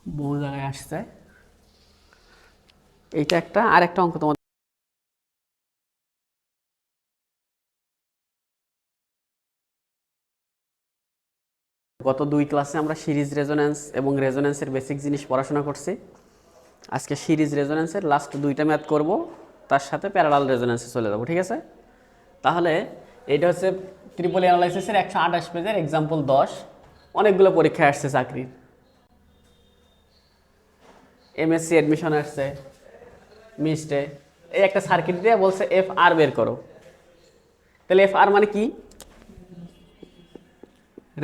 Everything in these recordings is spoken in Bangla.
বহু জায়গায় আসছে। এইটা একটা, আর একটা অঙ্ক তোমাদের গত 2 ক্লাসে আমরা সিরিজ রেজোন্যান্স এবং রেজোন্যান্সের বেসিক জিনিস পড়াশোনা করছি। আজকে সিরিজ রেজোন্যান্সের লাস্ট 2টা ম্যাথ করব, তার সাথে প্যারালাল রেজোন্যান্সে চলে যাব, ঠিক আছে? তাহলে এইটা হচ্ছে ট্রিপল অ্যানালাইসিসের 128 পেজের এক্সাম্পল 10। অনেকগুলো পরীক্ষায় আসছে চাকরির, এমএসসি অ্যাডমিশন আসছে, মিস্টে। এই একটা সার্কিট দিয়ে বলছে এফ আর বের করো। তাহলে এফ আর মানে কি?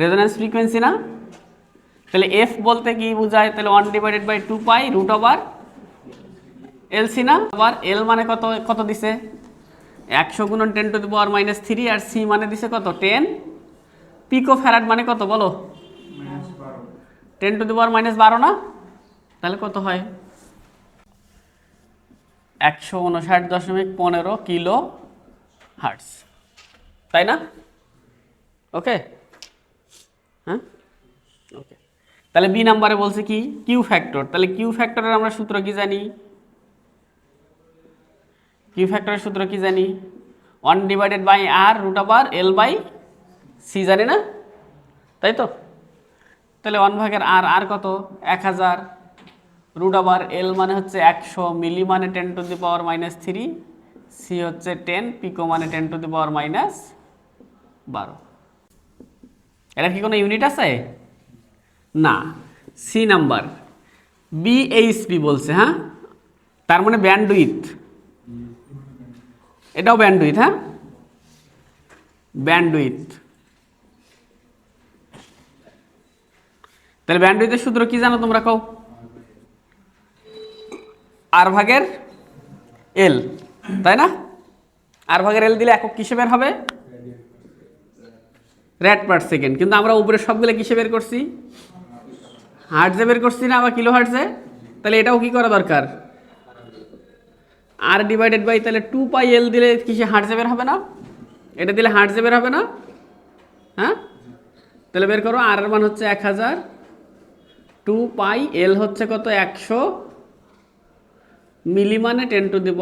রেজোন্যান্স ফ্রিকোয়েন্সি না? তাহলে এফ বলতে কি বোঝায়? তাহলে 1/2 পাই রুট ওভার এলসি না? আবার এল মানে কত, কত দিছে? 100 গুণন 10⁻³ আর সি মানে দিছে কত? 10 পিকো ফ্যারাড মানে কত বলো? 10⁻12 না? তাহলে কত হয়? 159.15 কিলো হার্টস, তাই না? ওকে, হ্যাঁ ওকে। তাহলে বি নাম্বারে বলছে কি কিউ ফ্যাক্টর। তাহলে কিউ ফ্যাক্টরের আমরা সূত্র কি জানি? কিউ ফ্যাক্টরের সূত্র কি জানি? 1/r root over L by C, জানি না? তাই তো। তাহলে 1/r, আর কত? 1000 রুট ওভার এল মানে হচ্ছে 100, মিলি মানে 10⁻³ সি হচ্ছে 10, পিকো মানে 10⁻12। এটা কি কোনো ইউনিট আছে? না। সি নাম্বার বিএইচপি বলছে, হ্যাঁ, তার মানে ব্যান্ডউইথ। এটাও ব্যান্ডউইথ, হ্যাঁ, ব্যান্ডউইথ। তাহলে ব্যান্ডউইথের সূত্র কি জানো তোমরা? কও। আর ভাগের এল, তাই না? আর ভাগের এল দিলে একক কিসে বের হবে? Red per second. কিন্তু আমরা উপরে সবগুলো কিসে বের করছি? হার্টজে বের করছি না, আবার কিলো হার্টজে। তাহলে এটাও কি করা দরকার? আর ডিভাইডেড বাই, তাহলে 2πl দিলে কিসে? হার্টজে বের হবে না? এটা দিলে হার্টজে বের হবে না? হ্যাঁ, তাহলে বের করো। আর এর মান হচ্ছে 1000, 2πl হচ্ছে কত? 100, মিলি মানে 10⁻³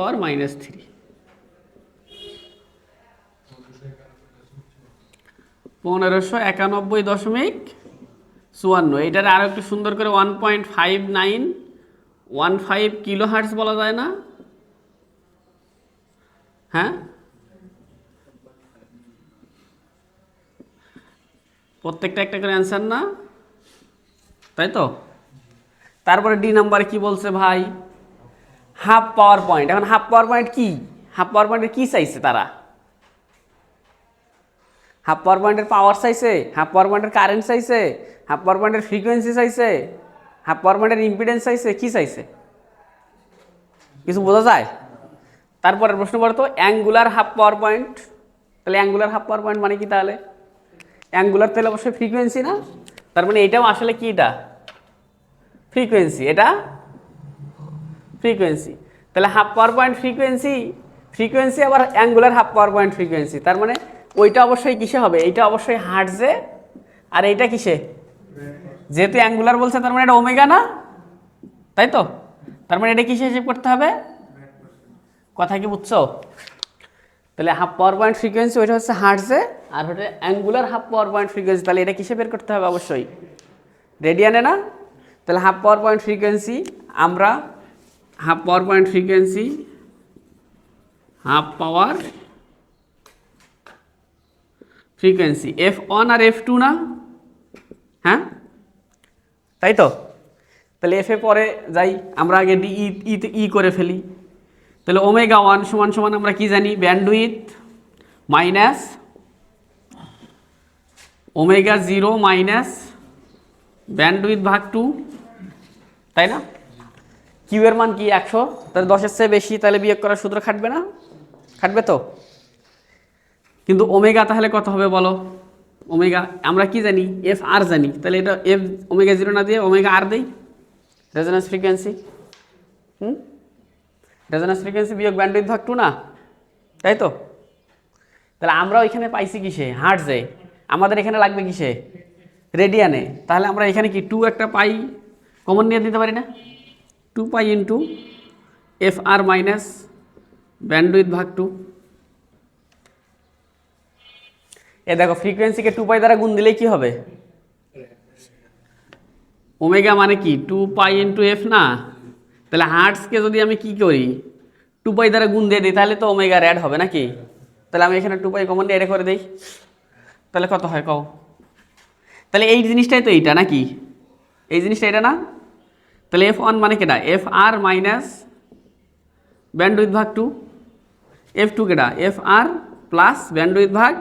1591.54। এইটার আরো একটু সুন্দর করে 1.5915 কিলো হার্টজ বলা যায় না? হ্যাঁ, প্রত্যেকটা একটা করে অ্যান্সার না, তাই তো। তারপরে ডি নাম্বার কি বলছে ভাই? Half power point. এখন হাফ পাওয়ার পয়েন্ট কি? হাফ পাওয়ার পয়েন্টের কি চাইছে তারা? হাফ পাওয়ার পয়েন্টের পাওয়ার চাইছে, হাফ পাওয়ার পয়েন্টের কারেন্ট চাইছে, হাফ পাওয়ার পয়েন্টের ফ্রিকোয়েন্সি চাইছে, হাফ পাওয়ার পয়েন্টের ইম্পিডেন্স চাইছে, কি চাইছে? কিছু বোঝা যায়? তারপরের প্রশ্ন বলতো অ্যাঙ্গুলার হাফ পাওয়ার পয়েন্ট। তাহলে অ্যাঙ্গুলার হাফ পাওয়ার পয়েন্ট মানে কি? তাহলে অ্যাঙ্গুলার তাহলে অবশ্যই ফ্রিকোয়েন্সি না? তার মানে এটাও আসলে কি? এটা ফ্রিকোয়েন্সি, এটা ফ্রিকোয়েন্সি। তাহলে half power point frequency, frequency আবার angular half power point frequency. তার মানে ওইটা অবশ্যই কিসে হবে? এইটা অবশ্যই হার্টজে, আর এইটা কিসে? যেহেতু অ্যাঙ্গুলার বলছে তার মানে এটা ওমেগা না, তাই তো। তার মানে এটা কিসে হিসেব করতে হবে? কথা কি বুঝছো? তাহলে হাফ পাওয়ার পয়েন্ট ফ্রিকোয়েন্সি ওইটা হচ্ছে হার্টজে, আর ওটা angular half power point frequency. তাহলে এটা কিসে বের করতে হবে? অবশ্যই রেডিয়ানে না? তাহলে হাফ পাওয়ার পয়েন্ট ফ্রিকোয়েন্সি আমরা half power point frequency, half পাওয়ার ফ্রিকোয়েন্সি F1 আর F2 না? হ্যাঁ, তাই তো। তাহলে এফ এ পরে যাই, আমরা আগে ডি ই করে ফেলি। তাহলে ω1 সমান সমান আমরা কি জানি? ব্যান্ডউইথ মাইনাস ω0 মাইনাস ব্যান্ডউইথ ভাগ 2, তাই না? কিউ এর মান কি? 100। তাহলে 10-এর চেয়ে বেশি, তাহলে বিয়োগ করার সূত্র খাটবে না? খাটবে তো। কিন্তু ওমেগা তাহলে কত হবে বলো? ওমেগা আমরা কি জানি? এফ আর জানি। তাহলে এটা এফ ω0 না দিয়ে ω r দেই, রেজোন্যান্স ফ্রিকোয়েন্সি। রেজোন্যান্স ফ্রিকোয়েন্সি বিয়োগ ব্যান্ডউইথ ভাগ 2 না? তাই তো। তাহলে আমরা ওইখানে পাইছি কিসে? হার্টজে। আমাদের এখানে লাগবে কিসে? রেডিয়ানে। তাহলে আমরা এখানে কি 2 একটা পাই, কমন নিয়ে দিতে পারি না, 2 pi into F R minus bandwidth ভাগ 2। এ দেখো ফ্রিকোয়েন্সিকে 2 পাই দ্বারা গুণ দিলেই কি হবে, ওমেগা মানে কি 2 পাই ইন্টু এফ না, তাহলে হার্টসকে যদি আমি কি করি 2 পাই দ্বারা গুণ দিয়ে দিই তাহলে তো ওমেগা র্যাড হবে নাকি, তাহলে আমি এখানে 2 পাই কমন দিয়ে এটা করে দিই, তাহলে কত হয় কও, তাহলে এই জিনিসটাই তো এইটা নাকি, এই জিনিসটা এটা না, তাহলে এফ ওয়ান মানে কেটা এফ আর মাইনাস ব্যান্ডউইথ ভাগ 2, এফ টু কেটা এফ আর প্লাস ব্যান্ডউইথ ভাগ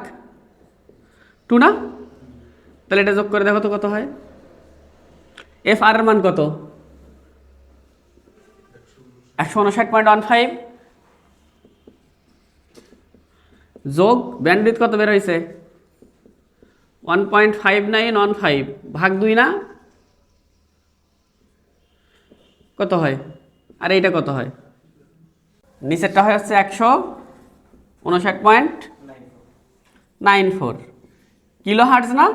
2 না, তাহলে এটা যোগ করে দেখো তো কত হয়, এফ আর এর মান কত 159.15 যোগ ব্যান্ডউইথ কত বের হয়েছে 1.5915 ভাগ 2 না, কত হয়, আর এইটা কত হয়, নিচেরটা হয় হচ্ছে 159.94 কিলো হার্টজ না,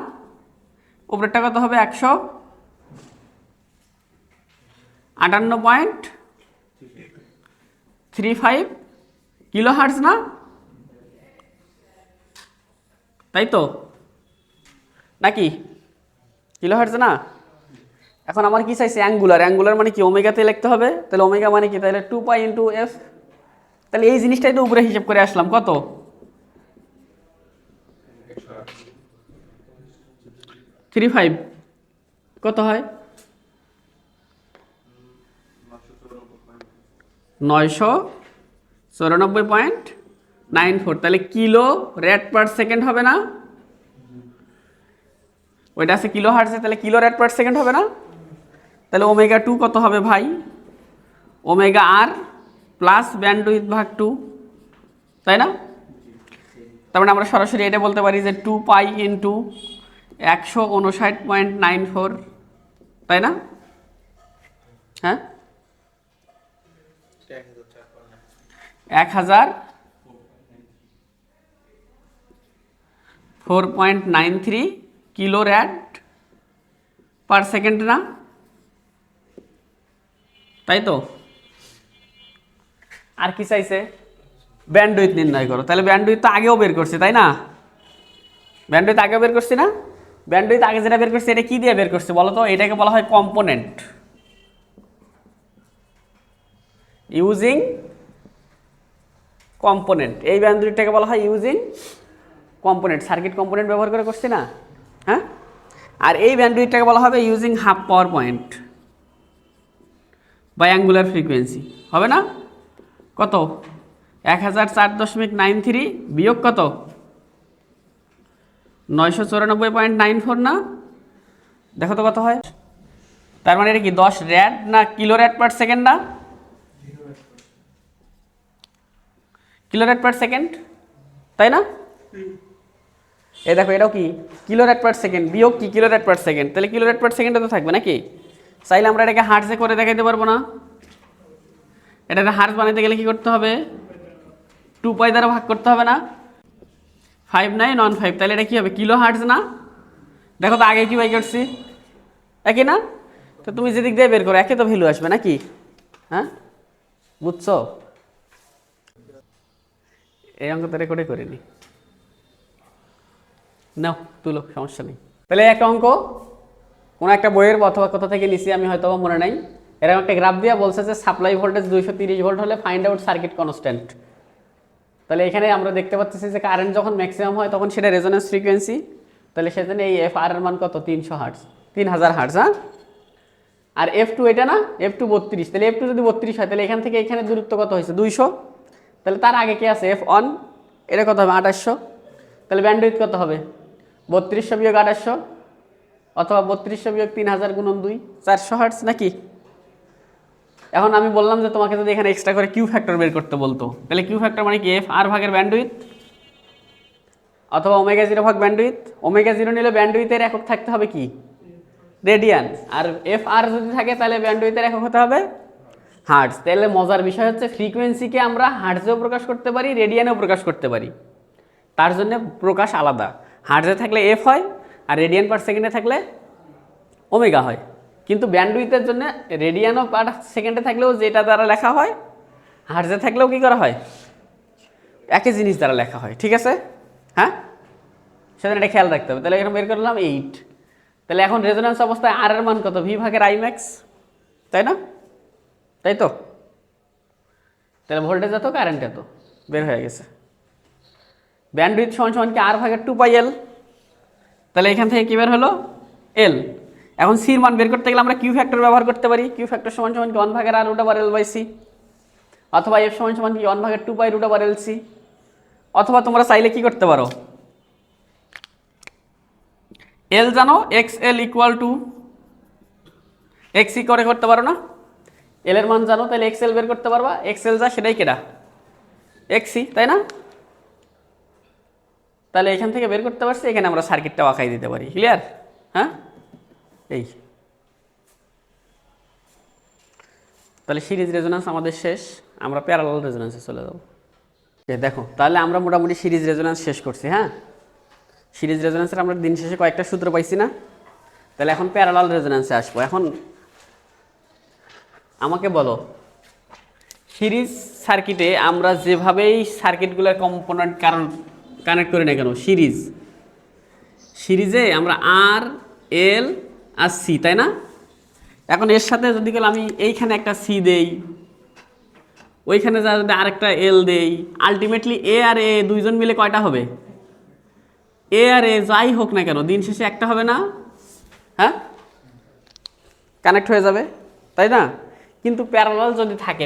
উপরেরটা কত হবে 158.35 কিলো হার্টজ না, তাই তো নাকি, কিলো হার্টজ না। এখন আমার কি চাইছে অ্যাঙ্গুলার, অ্যাঙ্গুলার মানে কি ওমেগাতে লিখতে হবে, তাহলে ওমেগা মানে কি, তাহলে 2 পাই ইন্টু এফ, তাহলে এই জিনিসটাই তো উপরে হিসাব করে আসলাম কত 35 কত হয় 994.94, তাহলে কিলো রেড পার সেকেন্ড হবে না, ওইটা আছে কিলো হার্টজে, তাহলে কিলো রেড পার সেকেন্ড হবে না, তাহলে ওমেগা 2 কত হবে ভাই, ওমেগা আর প্লাস ব্যান্ডউইথ ভাগ 2, তাই না, তার মানে আমরা সরাসরি এটা বলতে পারি যে 2 পাই ইন্টু 159.94, তাই না, হ্যাঁ 1004.93 কিলো র্যাড পার সেকেন্ড না, তাই তো। আর কি চাইছে ব্যান্ডউইথ নির্ণয় করো, তাহলে ব্যান্ডউইথ তো আগেও বের করছি তাই না, ব্যান্ডউইথ আগেও বের করছি না, ব্যান্ডউইথ আগে যেটা বের করছি এটা কি দিয়ে বের করছি বলো তো, এটাকে বলা হয় কম্পোনেন্ট, ইউজিং কম্পোনেন্ট, এই ব্যান্ডউইথটাকে বলা হয় ইউজিং কম্পোনেন্ট, সার্কিট কম্পোনেন্ট ব্যবহার করে করছি না, হ্যাঁ, আর এই ব্যান্ডউইথটাকে বলা হবে ইউজিং হাফ পাওয়ার পয়েন্ট বা অ্যাঙ্গুলার ফ্রিকোয়েন্সি, হবে না, কত 1004.93 বিয়োগ কত 994.94 না, দেখো তো কত হয়, তার মানে এটা কি 10 র্যাড না কিলো র্যাড পার সেকেন্ড না, কিলো র্যাড পার সেকেন্ড, তাই না, এই দেখো এটাও কি কিলো র্যাড পার সেকেন্ড বিয়োগ কি কিলো র্যাড পার সেকেন্ড, তাহলে কিলো র্যাড পার সেকেন্ডে তো থাকবে নাকি, চাইলে আমরা এটাকে হার্টজে করে দেখাইতে পারবো না, এটাকে হার্টজ বানাইতে গেলে কি করতে হবে 2 পাই দ্বারা ভাগ করতে হবে না, 5915, তাহলে এটা কি হবে কিলো হার্টজ না, দেখো তো আগে কি বাই করছি একই না, তো তুমি যেদিক দিয়ে বের করো একে তো ভ্যালু আসবে নাকি, হ্যাঁ বুঝছো, এই অঙ্ক তো রেকর্ডে করিনি, নাও তুলো সমস্যা নেই, তাহলে একটা অঙ্ক কোনো একটা বইয়ের অথবা কোথা থেকে নিছি আমি হয়তো মনে নাই, এরকম একটা গ্রাফ দিয়ে বলছে যে সাপ্লাই ভোল্টেজ 230 ভোল্ট হলে ফাইন্ড আউট সার্কিট কনস্ট্যান্ট, তাহলে এখানে আমরা দেখতে পাচ্ছি যে কারেন্ট যখন ম্যাক্সিমাম হয় তখন সেটা রেজোন্যান্স ফ্রিকোয়েন্সি, তাহলে সেজন্য এই এফ আর এর মান কত 300 হার্টজ 3000 হার্টজ, হ্যাঁ, আর এফ টু এটা না এফ টু 32, তাহলে এফ টু যদি 32 হয় তাহলে এখান থেকে এখানে দূরত্ব কত হয়েছে 200, তাহলে তার আগে কি আছে এফ অন, এটা কত হবে 2800, তাহলে ব্যান্ডউইথ কত হবে 3200 বিয়োগ 2800 অথবা 3200 বিয়োগ 3000 গুণন 2 400 হার্টজ নাকি। এখন আমি বললাম যে তোমাকে যদি এখানে এক্সট্রা করে কিউ ফ্যাক্টর বের করতে বলতো, তাহলে কিউ ফ্যাক্টর মানে কি এফ আর ভাগের ব্যান্ডউইথ অথবা ওমেগা 0 ভাগ ব্যান্ডউইথ, ওমেগা 0 নিলে ব্যান্ডউইথের একক থাকতে হবে কি রেডিয়ান, আর এফ আর যদি থাকে তাহলে ব্যান্ডউইথের একক হতে হবে হার্টজ। তাহলে মজার বিষয় হচ্ছে ফ্রিকোয়েন্সিকে আমরা হার্টজেও প্রকাশ করতে পারি রেডিয়ানেও প্রকাশ করতে পারি, তার জন্য প্রকাশ আলাদা, হার্টজে থাকলে এফ হয় আর রেডিয়ান পার সেকেন্ডে থাকলে ওমেগা হয়, কি কিন্তু ব্যান্ডউইথের জন্য রেডিয়ানও পার সেকেন্ডে থাকলেও যেটা দ্বারা লেখা হয়, হার্জে থাকলেও কি করা হয়, একই জিনিস দ্বারা লেখা হয়। ঠিক আছে, হ্যাঁ, সেজন্য এটা খেয়াল রাখতে হবে। তাহলে এখানে বের করলাম 8। তাহলে এখন রেজোন্যান্স অবস্থায় আর এর মান কত, ভি ভাগের আই ম্যাক্স, তাই না? তাই তো। তাহলে ভোল্টেজ এত, কারেন্ট এত, বের হয়ে গেছে। ব্যান্ডউইথ সমান সমান কি আর ভাগের 2πL। তাহলে এখান থেকে কি বের হলো, এল। এখন সির মান বের করতে গেলে আমরা কিউ ফ্যাক্টর ব্যবহার করতে পারি। কিউ ফ্যাক্টর সমান সমান কি 1 ভাগের আর root over L by C, অথবা এফ সমান সমান কি 1 ভাগের 2 pi root over L C, অথবা তোমরা চাইলে কি করতে পারো, এল জানো, X L equal to X E করে করতে পারো না। এল এর মান জানো, তাহলে এক্স এল বের করতে পারবা। এক্স এল যা সেটাই কেডা, এক্স ই, তাই না? তাহলে এখান থেকে বের করতে পারছি, এখানে আমরা সার্কিটটা আঁকাই দিতে পারি। ক্লিয়ার? হ্যাঁ, এই তাহলে সিরিজ রেজোন্যান্স আমাদের শেষ, আমরা প্যারালাল রেজোন্যান্সে চলে যাব। দেখো তাহলে আমরা মোটামুটি সিরিজ রেজোন্যান্স শেষ করছি। হ্যাঁ, সিরিজ রেজোন্যান্সের আমরা দিন শেষে কয়েকটা সূত্র পাইছি না? তাহলে এখন প্যারালাল রেজোন্যান্সে আসবো। এখন আমাকে বলো, সিরিজ সার্কিটে আমরা যেভাবেই সার্কিটগুলোর কম্পোনেন্ট কানেক্ট করি না কেন, সিরিজে আমরা আর এল আর সি, তাই না? এখন এর সাথে যদি গেলে আমি এইখানে একটা সি দেই, ওইখানে যা যদি আরেকটা এল দেই, আলটিমেটলি এ আর এ দুইজন মিলে কয়টা হবে? এ আর এ যাই হোক না কেন দিন শেষে একটা হবে না? হ্যাঁ, কানেক্ট হয়ে যাবে, তাই না? কিন্তু প্যারালাল যদি থাকে,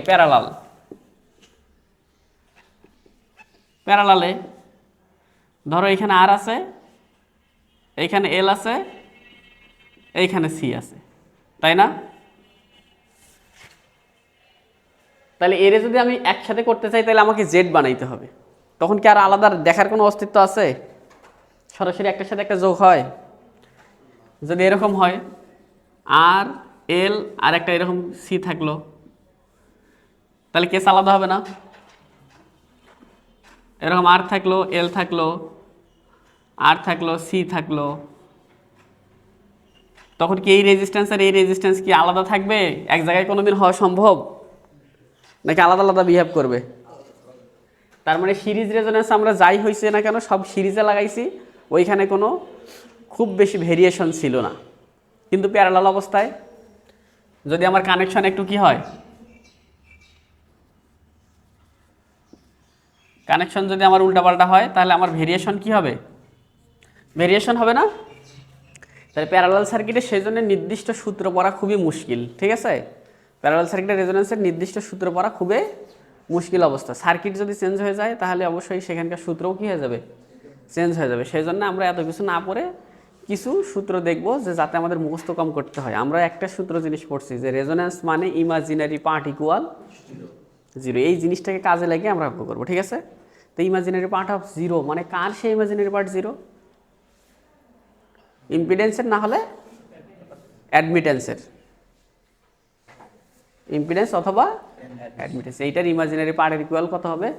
প্যারালালে ধরো এখানে আর আছে, এইখানে এল আছে, এইখানে সি আছে, তাই না? তাহলে এর যদি আমি একসাথে করতে চাই তাহলে আমাকে জেড বানাইতে হবে। তখন কি আর আলাদা দেখার কোনো অস্তিত্ব আছে? সরাসরি একটার সাথে একটা যোগ হয়। যদি এরকম হয় আর এল আর একটা এরকম সি থাকলো, তাহলে কেস আলাদা হবে না? এরকম আর থাকলো, এল থাকলো, আর থাকলো, সি থাকলো, তখন কি এই রেজিস্ট্যান্স আর এই রেজিস্ট্যান্স কি আলাদা থাকবে? এক জায়গায় কোনোদিন হওয়া সম্ভব নাকি আলাদা আলাদা বিহেভ করবে? তার মানে সিরিজ রেজোন্যান্স আমরা যাই হয়েছে না কেন সব সিরিজে লাগাইছি, ওইখানে কোনো খুব বেশি ভেরিয়েশন ছিল না। কিন্তু প্যারালাল অবস্থায় যদি আমার কানেকশন একটু কি হয়, কানেকশন যদি আমার উল্টাপাল্টা হয় তাহলে আমার ভেরিয়েশন কি হবে? ভেরিয়েশন হবে না? তাহলে প্যারালাল সার্কিটে সেই জন্য নির্দিষ্ট সূত্র পড়া খুবই মুশকিল। ঠিক আছে, প্যারালাল সার্কিটের রেজোন্যান্সের নির্দিষ্ট সূত্র পড়া খুবই মুশকিল অবস্থা। সার্কিট যদি চেঞ্জ হয়ে যায় তাহলে অবশ্যই সেখানকার সূত্রও কী হয়ে যাবে? চেঞ্জ হয়ে যাবে। সেই জন্য আমরা এত কিছু না পড়ে কিছু সূত্র দেখব যে যাতে আমাদের মুখস্থ কম করতে হয়। আমরা একটা সূত্র জিনিস পড়ছি যে রেজোন্যান্স মানে ইমাজিনারি পার্ট ইকুয়াল জিরো। এই জিনিসটাকে কাজে লাগিয়ে আমরা অঙ্ক করবো। ঠিক আছে, তো ইমাজিনারি পার্ট অফ জিরো মানে কার সেই ইমাজিনারি পার্ট জিরো? ইম্পিডেন্সের, না হলে অ্যাডমিটেন্সের। ইম্পিডেন্স অথবা অ্যাডমিটেন্স, এইটার ইমাজিনারি পার্টের ইকুয়াল কত হবে?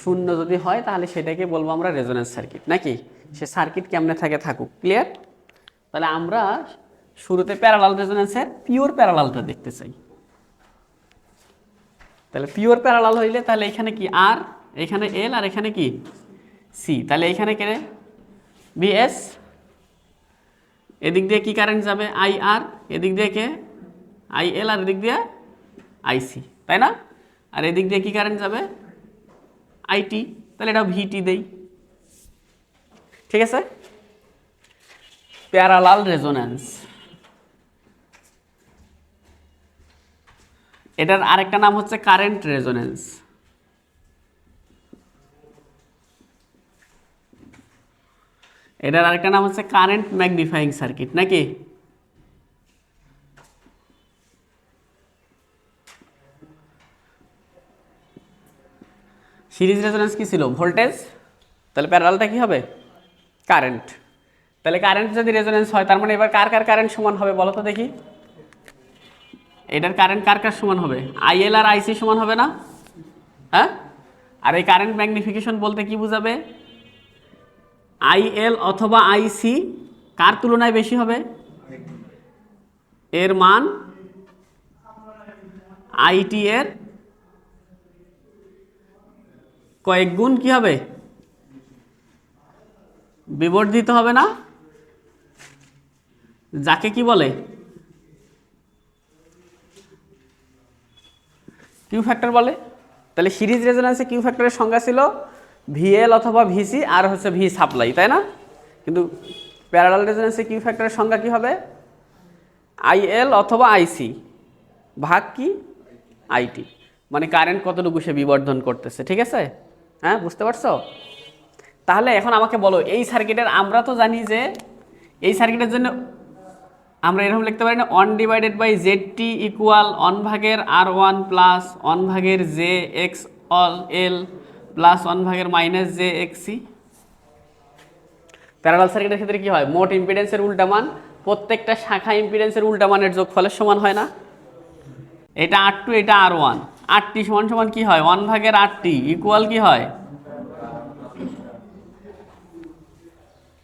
0 যদি হয় তাহলে সেটাকে বলবো আমরা রেজোন্যান্স সার্কিট। নাকি সে সার্কিট কেমনে থাকে থাকুক। ক্লিয়ার? তাহলে আমরা শুরুতে প্যারালাল রেজোন্যান্সের পিওর প্যারালালটা দেখতে চাই। তাহলে পিওর প্যারালাল হইলে তাহলে এখানে কি আর, এখানে এল আর এখানে কি সি। তাহলে এখানে কে বিএস, এদিক দিয়ে কি কারেন্ট যাবে? আই আর, এদিক দিয়ে কে আই এল, আর এদিক দিয়ে আইসি, তাই না? আর এদিক দিয়ে কি কারেন্ট যাবে? আইটি। তাহলে এটা ভিটি দেই। ঠিক আছে, প্যারালাল রেজোন্যান্স। এটার আরেকটা নাম হচ্ছে কারেন্ট রেজোন্যান্স। এটার আরেকটা নাম হচ্ছে কারেন্ট ম্যাগনিফাইং সার্কিট। নাকি সিরিজ রেজোন্যান্স কি ছিল? ভোল্টেজ। তাহলে প্যারালালটা কি হবে? কারেন্ট। তাহলে কারেন্ট যদি রেজোন্যান্স হয় তার মানে এবার কার কার কারেন্ট সমান হবে বলো তো দেখি? এটার কারেন্ট কার কার সমান হবে? আইএল আর আইসি সমান হবে না? হ্যাঁ, আর এই কারেন্ট ম্যাগনিফিকেশন বলতে কি বোঝাবে? আইএল অথবা আইসি কার তুলনায় বেশি হবে? এর মান আইটি এর কয়েক গুণ কি হবে, বিবর্ধিত হবে না, যাকে কি বলে, কিউ ফ্যাক্টর বলে। তাহলে সিরিজ রেজোন্যান্সে কিউ ফ্যাক্টরের সংজ্ঞা ছিল ভিএল অথবা ভিসি আর হচ্ছে ভি সাপ্লাই, তাই না? কিন্তু প্যারালাল রেজোন্যান্সে কিউ ফ্যাক্টরের সংজ্ঞা কি হবে, আইএল অথবা আইসি ভাগ কি আইটি, মানে কারেন্ট কতটুকু সে বিবর্ধন করতেছে। ঠিক আছে, হ্যাঁ বুঝতে পারছো? তাহলে এখন আমাকে বলো এই সার্কিটের, আমরা তো জানি যে এই সার্কিটের জন্য আমরা এরকম লিখতে পারি না, 1/ZT equal 1/R1 plus 1/JXL plus 1/-JXC। Parallel সার্কিটের ক্ষেত্রে কি হয়, মোট ইম্পিডেন্সের উল্টা মান প্রত্যেকটা শাখা ইম্পিডেন্সের উল্টা মানের যোগফলের সমান হয় না? এটা R2, এটা R1, RT সমান সমান কি হয়, 1/RT ইকুয়াল কি হয়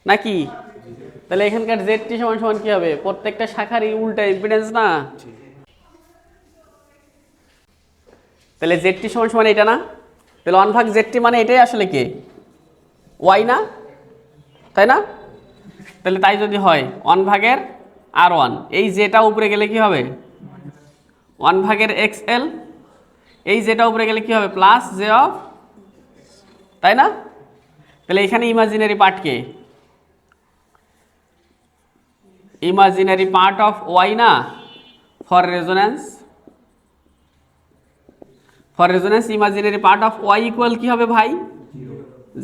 নাকি? তাহলে এখানকার ZT সমান সমান কি হবে, প্রত্যেকটা শাখারই উল্টা ইম্পিডেন্স না? তাহলে ZT সমান সমান এটা না? তাহলে 1/ZT মানে এটাই আসলে কে, ওয়াই না, তাই না? তাহলে তাই যদি হয় 1/R1, এই যেটা উপরে গেলে কি হবে 1/XL, এই যেটা উপরে গেলে কি হবে প্লাস জে অফ, তাই না? তাহলে এখানে ইমাজিনারি পার্ট কে, ইমাজিনারি পার্ট অফ ওয়াই না, for resonance, for resonance imaginary part of Y equal কি হবে ভাই,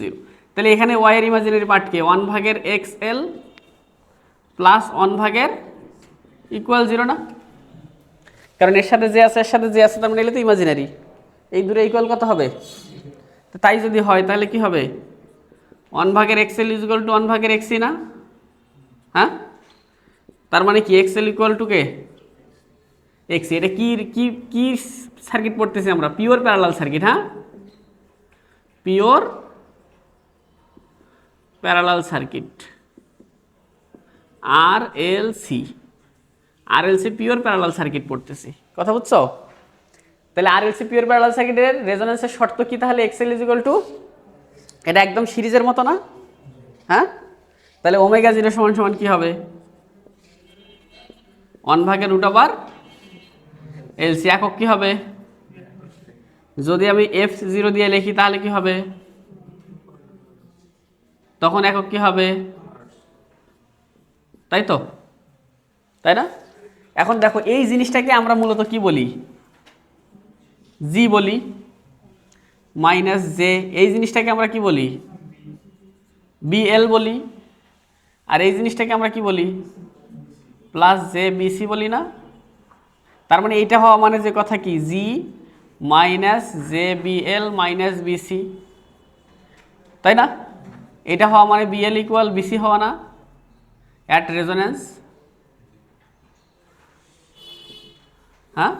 0। তাহলে এখানে ওয়াই এর ইমাজিনারি পার্ট কে 1/XL প্লাস 1/, ইকুয়াল 0 না? কারণ এর সাথে যে আছে এর সাথে যে আছে তার মানে এলে তো ইমাজিনারি, এই দূরে ইকুয়াল কত হবে? তো তাই যদি হয় তাহলে কি হবে 1/XL ইকুয়াল টু 1/XC না? হ্যাঁ, তার মানে কি XL equal to K XC। এটা কি কি কি সার্কিট পড়তেছি আমরা, পিওর প্যারালাল সার্কিট। হ্যাঁ, pure parallel circuit, RLC pure parallel circuit পড়তেছি, কথা বুঝছো? তাহলে RLC পিওর প্যারালাল সার্কিটের রেজোন্যান্সের শর্ত কি তাহলে, XL ইকুয়াল টু, এটা একদম সিরিজের মতো না? হ্যাঁ, তাহলে ওমেগা 0 সমান সমান কি হবে 1/√LC। একক কি হবে, যদি আমি F0 দিয়ে লিখি তাহলে কি হবে, তখন একক কি হবে, তাই তো, তাই না? এখন দেখো এই জিনিসটাকে আমরা মূলত কি বলি, জি বলি, মাইনাস জে, এই জিনিসটাকে আমরা কি বলি, বিএল বলি, আর এই জিনিসটাকে আমরা কি বলি, প্লাস জে বিসি বলি না? তার মানে এইটা হওয়া মানে যে কথা কি, G minus J BL minus BC, তাই না? এটা হওয়া মানে বিএল ইকুয়াল বিসি হওয়া না অ্যাট রেজোন্যান্স? হ্যাঁ,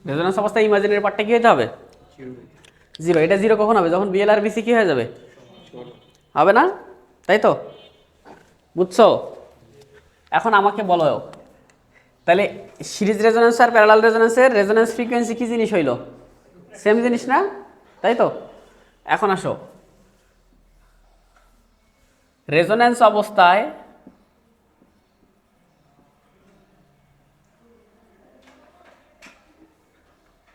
রেজোন্যান্স অবস্থায় ইমাজিনারি পার্টটা কি হতে হবে 0। এটা 0 কখন হবে, যখন বিএল আর বিসি কি হয়ে যাবে, হবে না? তাই তো, বুঝছো? এখন আমাকে বলো তাহলে series resonance are parallel রেজোন্যান্সের resonance frequency কি জিনিস হইল, সেম জিনিস না? তাই তো। এখন আসো, রেজোন্যান্স অবস্থায়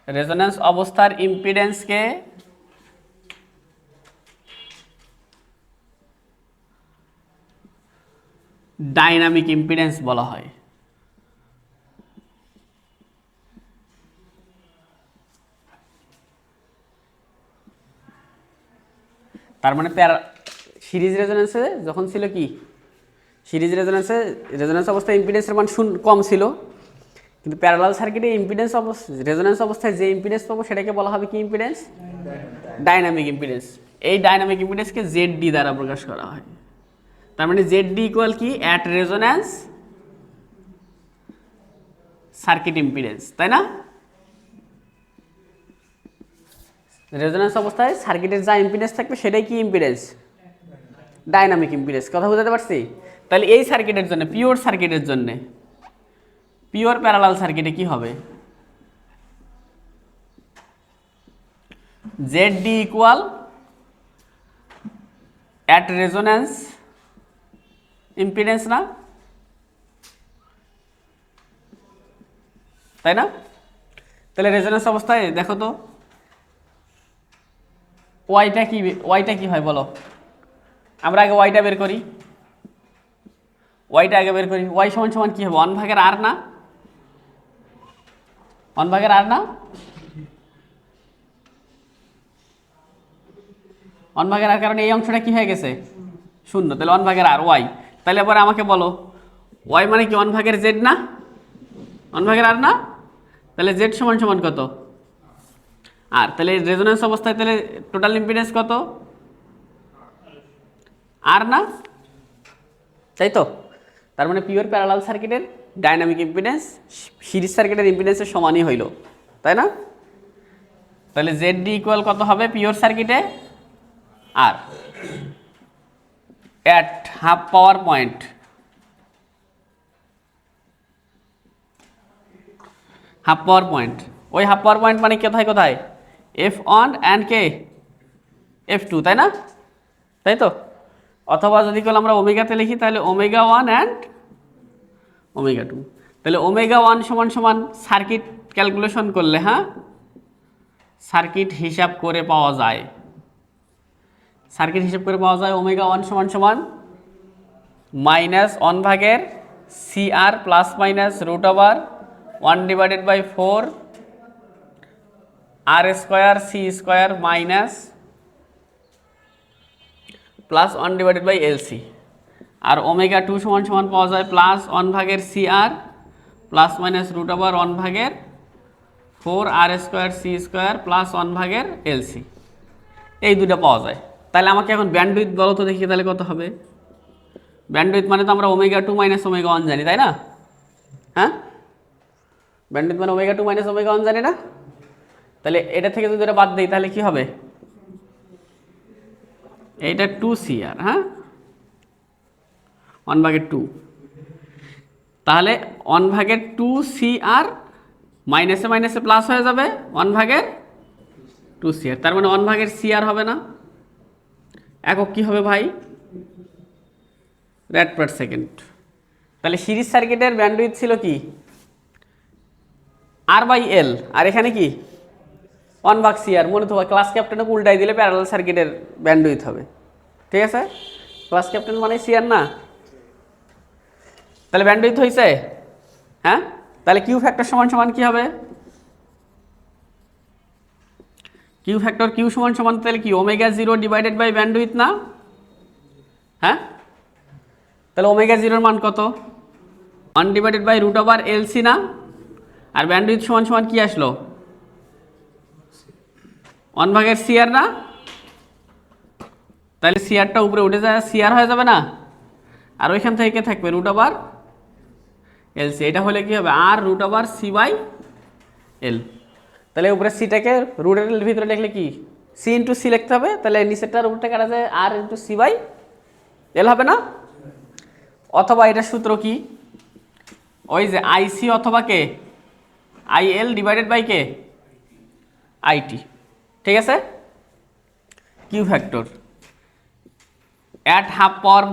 রেজোন্যান্স অবস্থার ইম্পিডেন্সকে ডাইনামিক ইম্পিডেন্স বলা হয়। তার মানে সিরিজ রেজোন্যান্সে যখন ছিল কি, সিরিজ রেজোন্যান্স অবস্থায় ইম্পিডেন্সের মান কম ছিল, কিন্তু প্যারালাল সার্কিটে ইম্পিডেন্স রেজোন্যান্স অবস্থায় যে ইম্পিডেন্স পাবো সেটাকে বলা হবে কি ইম্পিডেন্স, ডাইনামিক ইম্পিডেন্স। এই ডাইনামিক ইম্পিডেন্সকে ZD দ্বারা প্রকাশ করা হয়। তার মানে ZD ইকুয়াল কি, অ্যাট রেজোন্যান্স সার্কিট ইম্পিডেন্স, তাই না? রেজোন্যান্স অবস্থায় সার্কিটের যা ইম্পিডেন্স থাকবে সেটাই কি ইম্পিডেন্স, ডাইনামিক ইম্পিডেন্স। কথা বুঝতে পারছি? তাহলে এই সার্কিটের জন্য, পিওর সার্কিটের জন্য পিওর প্যারালাল সার্কিটে কি হবে, ZD equal at resonance impedance না, তাই না? তাহলে রেজোন্যান্স অবস্থায় দেখো তো ওয়াইটা কি হয় বলো, আমরা আগে ওয়াইটা বের করি, ওয়াই সমান সমান কি হবে, 1/r না, 1/r না, 1/r কারণে এই অংশটা কি হয়ে গেছে শূন্য, তাহলে 1/r ওয়াই। তাহলে এবার আমাকে বলো ওয়াই মানে কি 1/z না, 1/r না, তাহলে z সমান সমান কত, আর তাহলে রেজোন্যান্স অবস্থায় তাহলে টোটাল ইম্পিডেন্স কত, আর না, তাই তো? তার মানে পিওর প্যারালাল সার্কিটের ডাইনামিক ইম্পিডেন্স সিরিজ সার্কিটের ইম্পিডেন্সের সমানই হইল, তাই না? তাহলে ZD ইকুয়াল কত হবে পিওর সার্কিটে, আর অ্যাট হাফ পাওয়ার পয়েন্ট, ওই হাফ পাওয়ার পয়েন্ট মানে কোথায় F1 অ্যান্ড কে F2, তাই না? তাই তো? অথবা যদি কেউ আমরা ওমেগাতে লিখি তাহলে ω1 অ্যান্ড ω2, তাহলে ω1 সমান সমান সার্কিট ক্যালকুলেশন করলে, হ্যাঁ সার্কিট হিসাব করে পাওয়া যায়, ω1 সমান সমান -1/CR plus minus √1/4 R² C² minus plus 1/LC, আর ω2 সমান সমান পাওয়া যায় +1/CR plus minus √1/4 R² C² plus 1/LC, এই দুটো পাওয়া যায়। তাহলে আমাকে এখন ব্যান্ডউইথ বলো তো দেখি, তাহলে কত হবে ব্যান্ডউইথ, মানে তো আমরা ω2 মাইনাস ω1 জানি, তাই না? হ্যাঁ, ব্যান্ডউইথ মানে ω2 মাইনাস ω1 জানি না, তাহলে এটা থেকে যদি এটা বাদ দিই তাহলে কি হবে, এইটা 2CR, হ্যাঁ 1/2, তাহলে 1/2CR মাইনাসে মাইনাসে প্লাস হয়ে যাবে 1/2CR, তার মানে 1/CR হবে না, একক কি হবে ভাই, রেড পার সেকেন্ড। তাহলে সিরিজ সার্কিটের ব্যান্ডউইথ ছিল কি R/L, আর এখানে কি 1/CR, মনে তো ক্লাস ক্যাপ্টেনকে উল্টাই দিলে প্যারালাল সার্কিটের ব্যান্ডউইথ হবে, ঠিক আছে? ক্লাস ক্যাপ্টেন মানে CR না, তাহলে ব্যান্ডউইথ হয়েছে, হ্যাঁ? তাহলে কিউ ফ্যাক্টর সমান সমান কি হবে, কিউ ফ্যাক্টর কিউ সমান সমান তাহলে কি ω0 ডিভাইডেড বাই ব্যান্ডউইথ না, হ্যাঁ? তাহলে ω0 মান কত, 1/√LC না, আর ব্যান্ডউইথ সমান সমান কি আসলো 1/CR না, তাহলে CRটা উপরে উঠে যায় CR হয়ে যাবে না, আর ওইখান থেকে কে থাকবে √LC, এটা হলে কি হবে R√C/L, তাহলে উপরে সিটাকে √L ভিতরে লিখলে কি C × C লিখতে হবে, তাহলে নিচেরটার উপরটা কাটা যায় R × C/L হবে না? অথবা এটার সূত্র কি, ওই যে IC অথবা কে IL ডিভাইডেড বাই কে IT, ঠিক আছে? Q factor at half power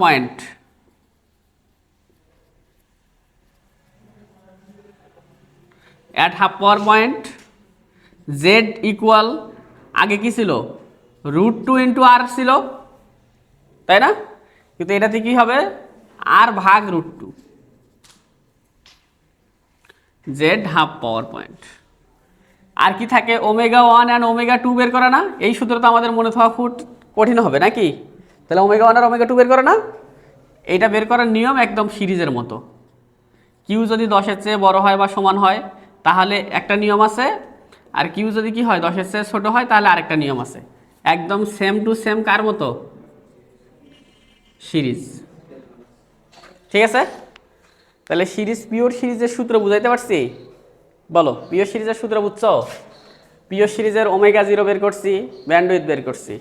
point, Z equal আগে কি ছিল √2 × R ছিল, তাই না? কিন্তু এটাতে কি হবে R/√2, Z half power point, আর কি থাকে ω1 অ্যান্ড ω2 বের করা না, এই সূত্র তো আমাদের মনে থাকা খুব কঠিন হবে নাকি? তাহলে ω1 আর ω2 বের করে না, এইটা বের করার নিয়ম একদম সিরিজের মতো, কিউ যদি 10-এর চেয়ে বড় হয় বা সমান হয় তাহলে একটা নিয়ম আছে, আর কিউ যদি কি হয় 10-এর চেয়ে ছোট হয় তাহলে আরেকটা নিয়ম আছে, একদম সেম টু সেম, কার মতো, সিরিজ, ঠিক আছে? তাহলে পিওর সিরিজের সূত্র বুঝাইতে পারছি, বলো পিওর সিরিজের সূত্র বুঝছো? পিওর সিরিজের ω0 বের করছি, ব্যান্ডউইথ বের করছি,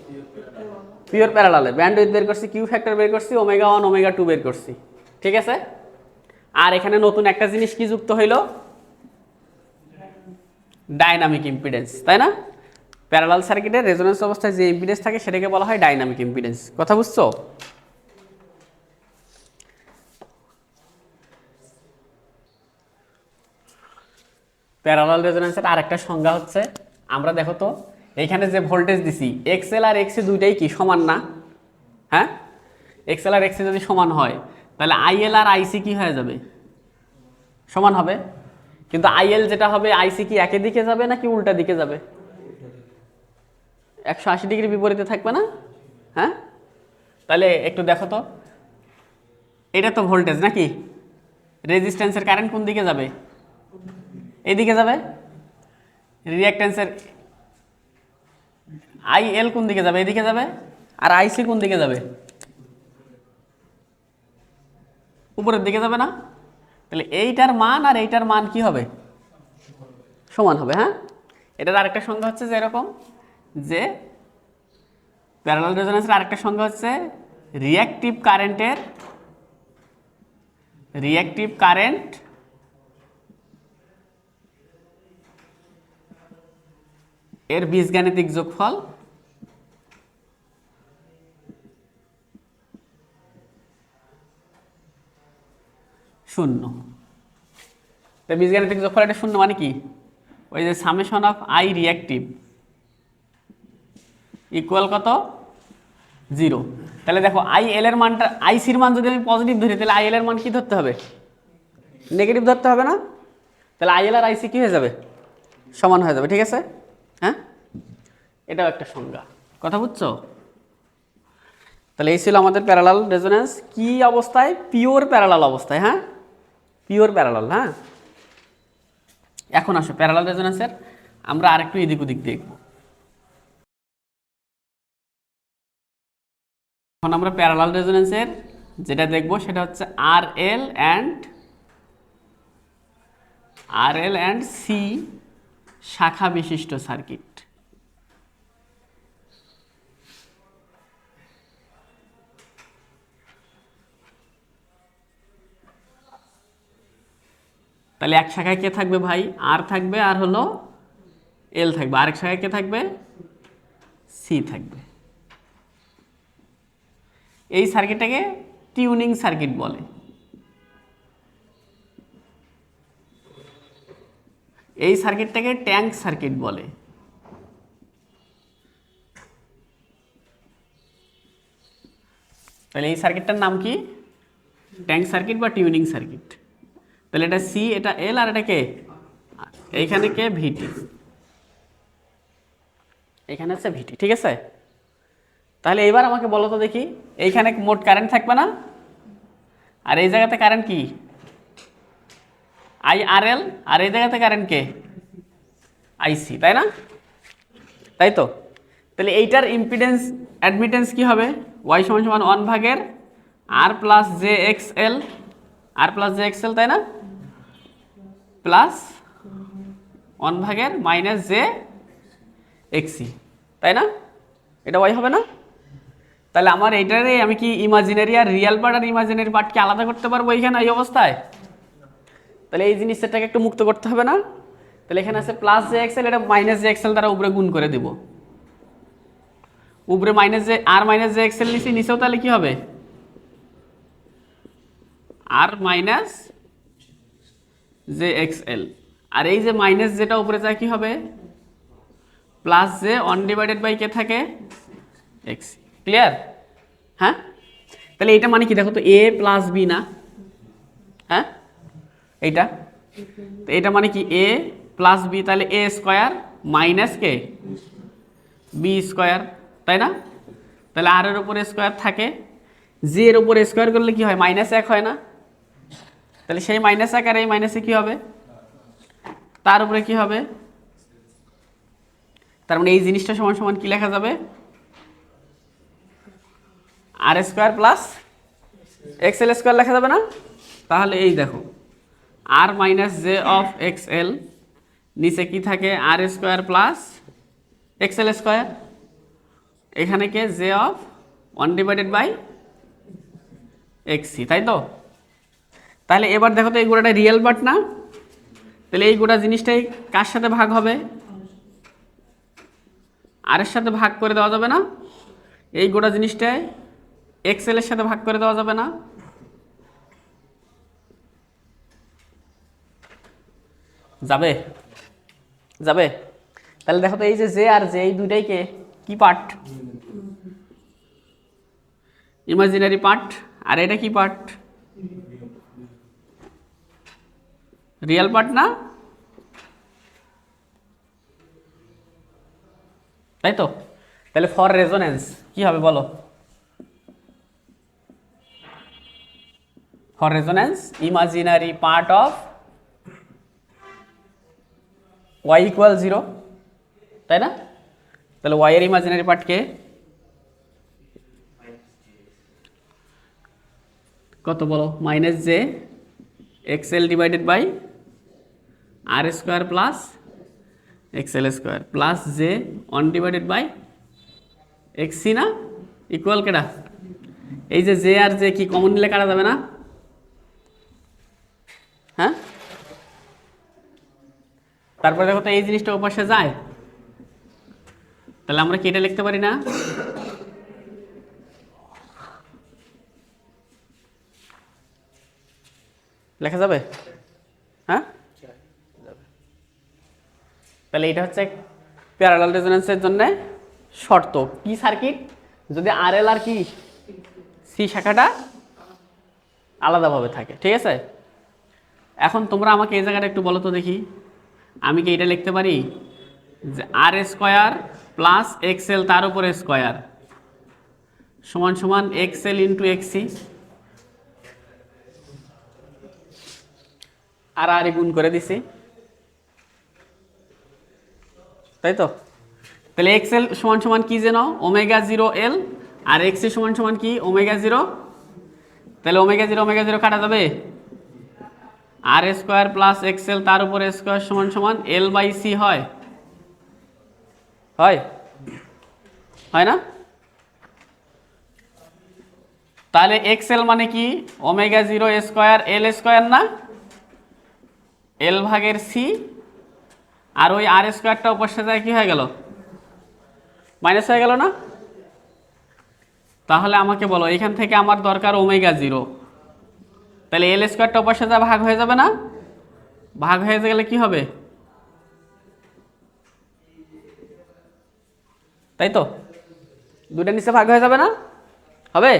পিওর প্যারালালে ব্যান্ডউইথ বের করছি, কিউ ফ্যাক্টর বের করছি, ω1 ω2 বের করছি, ঠিক আছে? আর এখানে নতুন একটা জিনিস কি যুক্ত হইল, ডাইনামিক ইম্পিডেন্স, তাই না? প্যারালাল সার্কিটের রেজোন্যান্স অবস্থায় যে ইম্পিডেন্স থাকে সেটাকে বলা হয় ডাইনামিক ইম্পিডেন্স। কথা বুঝছো? প্যারালাল রেজোন্যান্সের আরেকটা সংজ্ঞা হচ্ছে, আমরা দেখো তো এইখানে যে ভোল্টেজ দিছি এক্সএল আর এক্সি দুইটাই কি সমান না? হ্যাঁ, এক্সএল আর এক্সি যদি সমান হয় তাহলে আইএল আর আইসি কি হয়ে যাবে? সমান হবে। কিন্তু আইএল যেটা হবে, আইসি কি একই দিকে যাবে নাকি উল্টা দিকে যাবে? 180 ডিগ্রি বিপরীতে থাকবে না? হ্যাঁ, তাহলে একটু দেখো তো, এটা তো ভোল্টেজ নাকি, রেজিস্ট্যান্সের কারেন্ট কোন দিকে যাবে? এইদিকে যাবে। রিঅ্যাকট্যান্সের আইএল কোন দিকে যাবে? এদিকে যাবে। আর আইসি কোন দিকে যাবে? উপরের দিকে যাবে না? তাহলে এইটার মান আর এইটার মান কি হবে? সমান হবে। হ্যাঁ, এটার আরেকটা সংজ্ঞা হচ্ছে যে এরকম, যে প্যারালাল রেজোন্যান্সের আরেকটা সংজ্ঞা হচ্ছে রিঅ্যাক্টিভ কারেন্ট এর বীজগাণিতিক যোগফল শূন্য। তো বীজগাণিতিক যোগফল এটা শূন্য মানে কি? ওই যে summation of I reactive equal কত? 0। তাহলে দেখো আই এল এর মানটা, আইসির মান যদি আমি পজিটিভ ধরি তাহলে আই এল এর মান কি ধরতে হবে? নেগেটিভ ধরতে হবে না? তাহলে আই এল আর আইসি কি হয়ে যাবে? সমান হয়ে যাবে। ঠিক আছে? হ্যাঁ, এটাও একটা সংজ্ঞা। কথা বুঝছো? তাহলে এই ছিল আমাদের প্যারালাল রেজোন্যান্স। কি অবস্থায়? পিওর প্যারালাল অবস্থায়। হ্যাঁ, পিওর প্যারালাল। হ্যাঁ, এখন আসো প্যারালাল রেজোন্যান্সের আমরা আরেকটু এদিক ওদিক দেখব। এখন আমরা প্যারালাল রেজোন্যান্সের যেটা দেখব সেটা হচ্ছে আরএল অ্যান্ড সি শাখা বিশিষ্ট সার্কিট। তাহলে এক শাখায় কে থাকবে ভাই? আর থাকবে, আর হলো এল থাকবে। আরেক শাখায় কে থাকবে? সি থাকবে। এই সার্কিটটাকে টিউনিং সার্কিট বলে। এই সার্কিটটাকে ট্যাঙ্ক সার্কিট বলে। তাহলে এই সার্কিটটার নাম কি? ট্যাঙ্ক সার্কিট বা টিউনিং সার্কিট। তাহলে এটা সি, এটা এল, আর এটা কে? এইখানে কে? ভিটি। এখানে আছে ভিটি। ঠিক আছে? তাহলে এবার আমাকে বলো তো দেখি, এইখানে মোট কারেন্ট থাকবে না? আর এই জায়গাতে কারেন্ট কি? আই আর এল। আর এই জায়গাতে কারেন্ট কে? আইসি, তাই না? তাই তো। তাহলে এইটার ইম্পিডেন্স অ্যাডমিটেন্স কি হবে? ওয়াই সমান সমান 1/r plus J X L, আর প্লাস জে এক্স এল, তাই না? প্লাস 1/r মাইনাস জে এক্সি, তাই না? এটা ওয়াই হবে না? তাহলে আমার এইটারে আমি কি ইমাজিনারি আর রিয়েল পার্ট আর ইমাজিনারি পার্টকে আলাদা করতে পারবো এইখানে এই অবস্থায়? তাহলে এই জিনিসটাকে একটু মুক্ত করতে হবে না? তাহলে এখানে আছে প্লাস জে এক্সেল, এটা মাইনাস জে এক্সেল দ্বারা উপরে গুণ করে দিব। উপরে minus J R minus J Excel নিচে, নিচেও তাহলে কি হবে? আর মাইনাস জে এক্সএল। আর এই যে মাইনাস যেটা উপরে যায় কি হবে? প্লাস জে ডিভাইডেড বাই কে থাকে? এক্স। ক্লিয়ার? হ্যাঁ, তাহলে এটা মানে কি দেখো তো, এ প্লাস বি না? হ্যাঁ, এইটা তো এটা মানে কি এ প্লাস বি, তাহলে এ স্কোয়ার মাইনাস কে? বি স্কোয়ার, তাই না? তাহলে আর এর উপরে স্কোয়ার থাকে, জি এর উপরে স্কোয়ার করলে কি হয়? -1 হয় না? তাহলে সেই -1 আর এই মাইনাসে কি হবে? তার উপরে কি হবে? তার মানে এই জিনিসটা সমান সমান কি লেখা যাবে? আর স্কোয়ার প্লাস এক্সএল স্কোয়ার লেখা যাবে না? তাহলে এই দেখো আর মাইনাস জে অফ এক্সএল, নিচে কি থাকে? আর স্কোয়ার প্লাস এক্সএল স্কোয়ার, এখানে কে? জে অফ 1/x, তাই তো? তাহলে এবার দেখো তো এই গোটাটা রিয়েল পার্ট না, তাহলে এই গোটা জিনিসটাই কার সাথে ভাগ হবে, আর এর সাথে ভাগ করে দেওয়া যাবে না, এই গোটা জিনিসটাই এক্সেল এর সাথে ভাগ করে দেওয়া যাবে না, যাবে যাবে। তাহলে দেখো তো এই যে জে আর জে এই দুইটাইকে কি পার্ট, ইমাজিনারি পার্ট, আর এটা কি পার্ট, রিয়েল পার্ট না, তাই তো। তাহলে ফর রেজোনেন্স কি হবে বলো, for resonance imaginary part of y equal 0, তাই না? তাহলে y এর ইমাজিনারি পার্ট কে, কত বলো, minus J XL divided by R square plus XL square plus J 1 divided by XC না, ইকুয়াল কেটা, এই যে জে আর জে কি কমন নিলে কাটা যাবে না, হ্যাঁ? তারপরে দেখো তো এই জিনিসটা ওপাশে যায়, তাহলে আমরা কি এটা লিখতে পারি না, লেখা যাবে, হ্যাঁ? তাহলে এটা হচ্ছে প্যারালাল রেজোনেন্সের জন্য শর্ত, কি সার্কিট, যদি আরএল আর কি সি শাখাটা আলাদাভাবে থাকে, ঠিক আছে। এখন তোমরা আমাকে এই জায়গাটা একটু বলো তো দেখি, আমি কি এটা লিখতে পারি যে আর স্কোয়ার প্লাস এক্সএল তার উপরে স্কোয়ার সমান সমান এক্সএল ইন্টু এক্সি আর আর গুণ করে দিছি, তাই তো। তাহলে এক্সএল সমান সমান কি যেন ওমেগা 0 এল, আর এক্সি সমান সমান কি ওমেগা 0, তাহলে ওমেগা 0 কাটা যাবে, আর স্কোয়ার প্লাস এক্সএল তার উপরে স্কোয়ার সমান সমান এল বাই সি হয়, হয় হয় না? তাহলে এক্সএল মানে কি ওমেগা 0 স্কোয়ার এল স্কোয়ার না, এল ভাগের সি, আর ওই আর স্কোয়ারটা উপর সাথে কি হয়ে গেল, মাইনাস হয়ে গেল না? তাহলে আমাকে বলো এখান থেকে আমার দরকার ওমেগা 0, তাহলে এল স্কোয়ারটা উপর সাথে ভাগ হয়ে যাবে না, ভাগ হয়ে গেলে কি হবে, তাই তো, দুইটা নিচে ভাগ হয়ে যাবে না, হবে?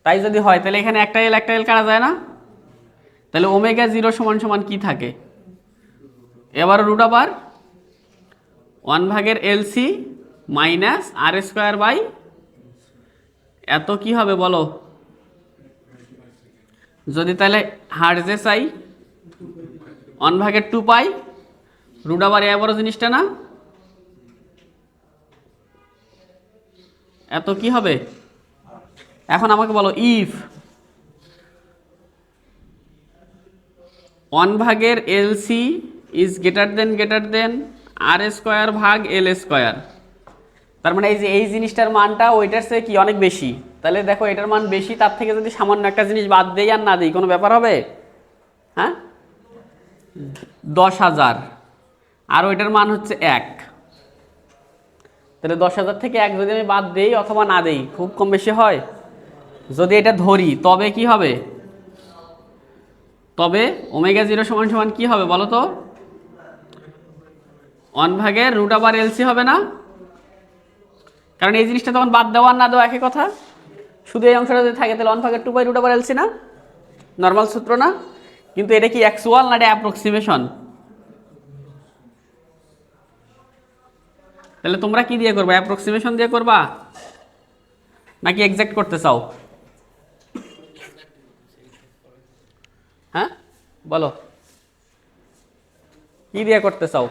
তাই যদি হয় তাহলে এখানে একটা এল কাটা যায় না, তাহলে ওমেগা 0 সমান সমান কি থাকে, এবার রুট ওভার 1 ভাগের LC minus R square by এত কি হবে বলো, যদি তাহলে হার্টজে চাই 1 ভাগের 2 পাই রুট ওভার এ বড় জিনিসটা না, এত কি হবে। এখন আমাকে বলো ইফ 1 ভাগের LC is greater than R square ভাগ এল স্কোয়ার, তার মানে এই যে এই জিনিসটার মানটা ওইটার চেয়ে কি অনেক বেশি, তাহলে দেখো এটার মান বেশি, তার থেকে যদি সামান্য একটা জিনিস বাদ দেই আর না দিই কোনো ব্যাপার হবে, হ্যাঁ? 10,000 আর ওইটার মান হচ্ছে 1, তাহলে 10,000 থেকে 1 যদি আমি বাদ দেই অথবা না দেই খুব কম বেশি হয়, যদি এটা ধরি তবে কি হবে, তবে ওমেগা 0 সমান সমান কি হবে বলো তো, 1 ভাগের রুট ওভার এলসি হবে না, কারণ এই জিনিসটা তখন বাদ দেওয়া না দেওয়া একই কথা, শুধু এই অংশটা যদি থাকে তাহলে 1 ভাগের 2 বাই রুট ওভার এলসি না, নর্মাল সূত্র না, কিন্তু এটা কি অ্যাকচুয়াল না এটা অ্যাপ্রক্সিমেশন, তাহলে তোমরা কি দিয়ে করবা, অ্যাপ্রক্সিমেশন দিয়ে করবা নাকি এক্সাক্ট করতে চাও, হ্যাঁ বলো কি দিয়ে করতে চাও,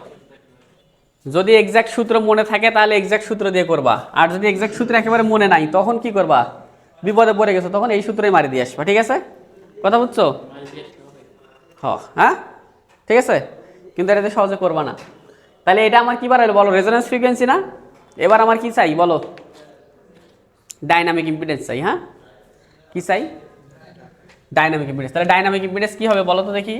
যদি এক্সাক্ট সূত্র মনে থাকে তাহলে এক্সাক্ট সূত্র দিয়ে করবা, আর যদি এক্সাক্ট সূত্র একেবারে মনে নাই তখন কি করবা, বিপদে পড়ে গেছো তখন এই সূত্রই মারি দিয়ে আসবা, ঠিক আছে, কথা বুঝছো, হ্যাঁ ঠিক আছে, কিন্তু এটাতে সহজে করবা না। তাহলে এটা আমার কি বাড়াইলো বলো, রেজোন্যান্স ফ্রিকোয়েন্সি না, এবার আমার কি চাই বলো, ডাইনামিক ইম্পিডেন্স চাই, হ্যাঁ কি চাই, ডাইনামিক ইম্পিডেন্স। তাহলে ডাইনামিক ইম্পিডেন্স কি হবে বলো তো দেখি?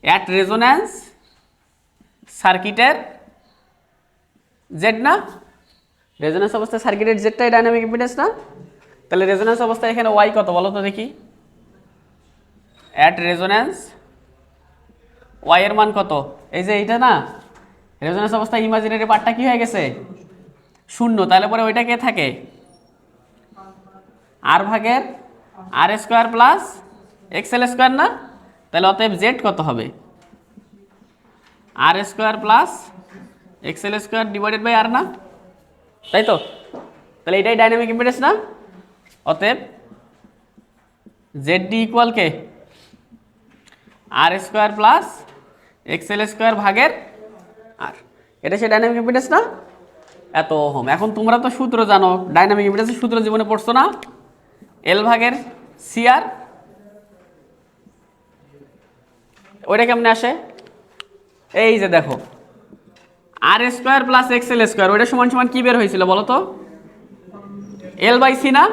অ্যাট রেজোন্যান্স সার্কিটের জেড না? রেজোন্যান্স অবস্থায় সার্কিটের জেডটাই ডাইনামিক ইম্পিডেন্স না? তাহলে রেজোন্যান্স অবস্থায় এখানে ওয়াই কত বলো তো দেখি? অ্যাট রেজোন্যান্স ওয়াই এর মান কত? এই যে এইটা না, রেজোন্যান্স অবস্থায় ইমাজিনারি পার্টটা কি হয়ে গেছে? শূন্য। তাহলে পরে ওইটা কে থাকে? আর ভাগের R square plus XL square না? তাহলে অতএব জেড কত হবে? R square plus XL square divided by R না? তাই তো? তাহলে এটাই ডাইনামিক ইম্পিডেন্স না? অতএব জেড ডি ইকুয়াল কে? R square plus XL square ভাগের আর। এটা সে ডাইনামিক ইম্পিডেন্স না? এত ওহম। এখন তোমরা তো সূত্র জানো, ডাইনামিক ইম্পিডেন্সের সূত্র জীবনে পড়ছো না? এল ভাগের সি আর। ওইটা কেমনে আসে? এই যে দেখো, আর স্কোয়ার প্লাস এক্সএল স্কোয়ার, ওইটা সমান সমান কি বের হয়েছিল বলো তো? এল বাই সি না?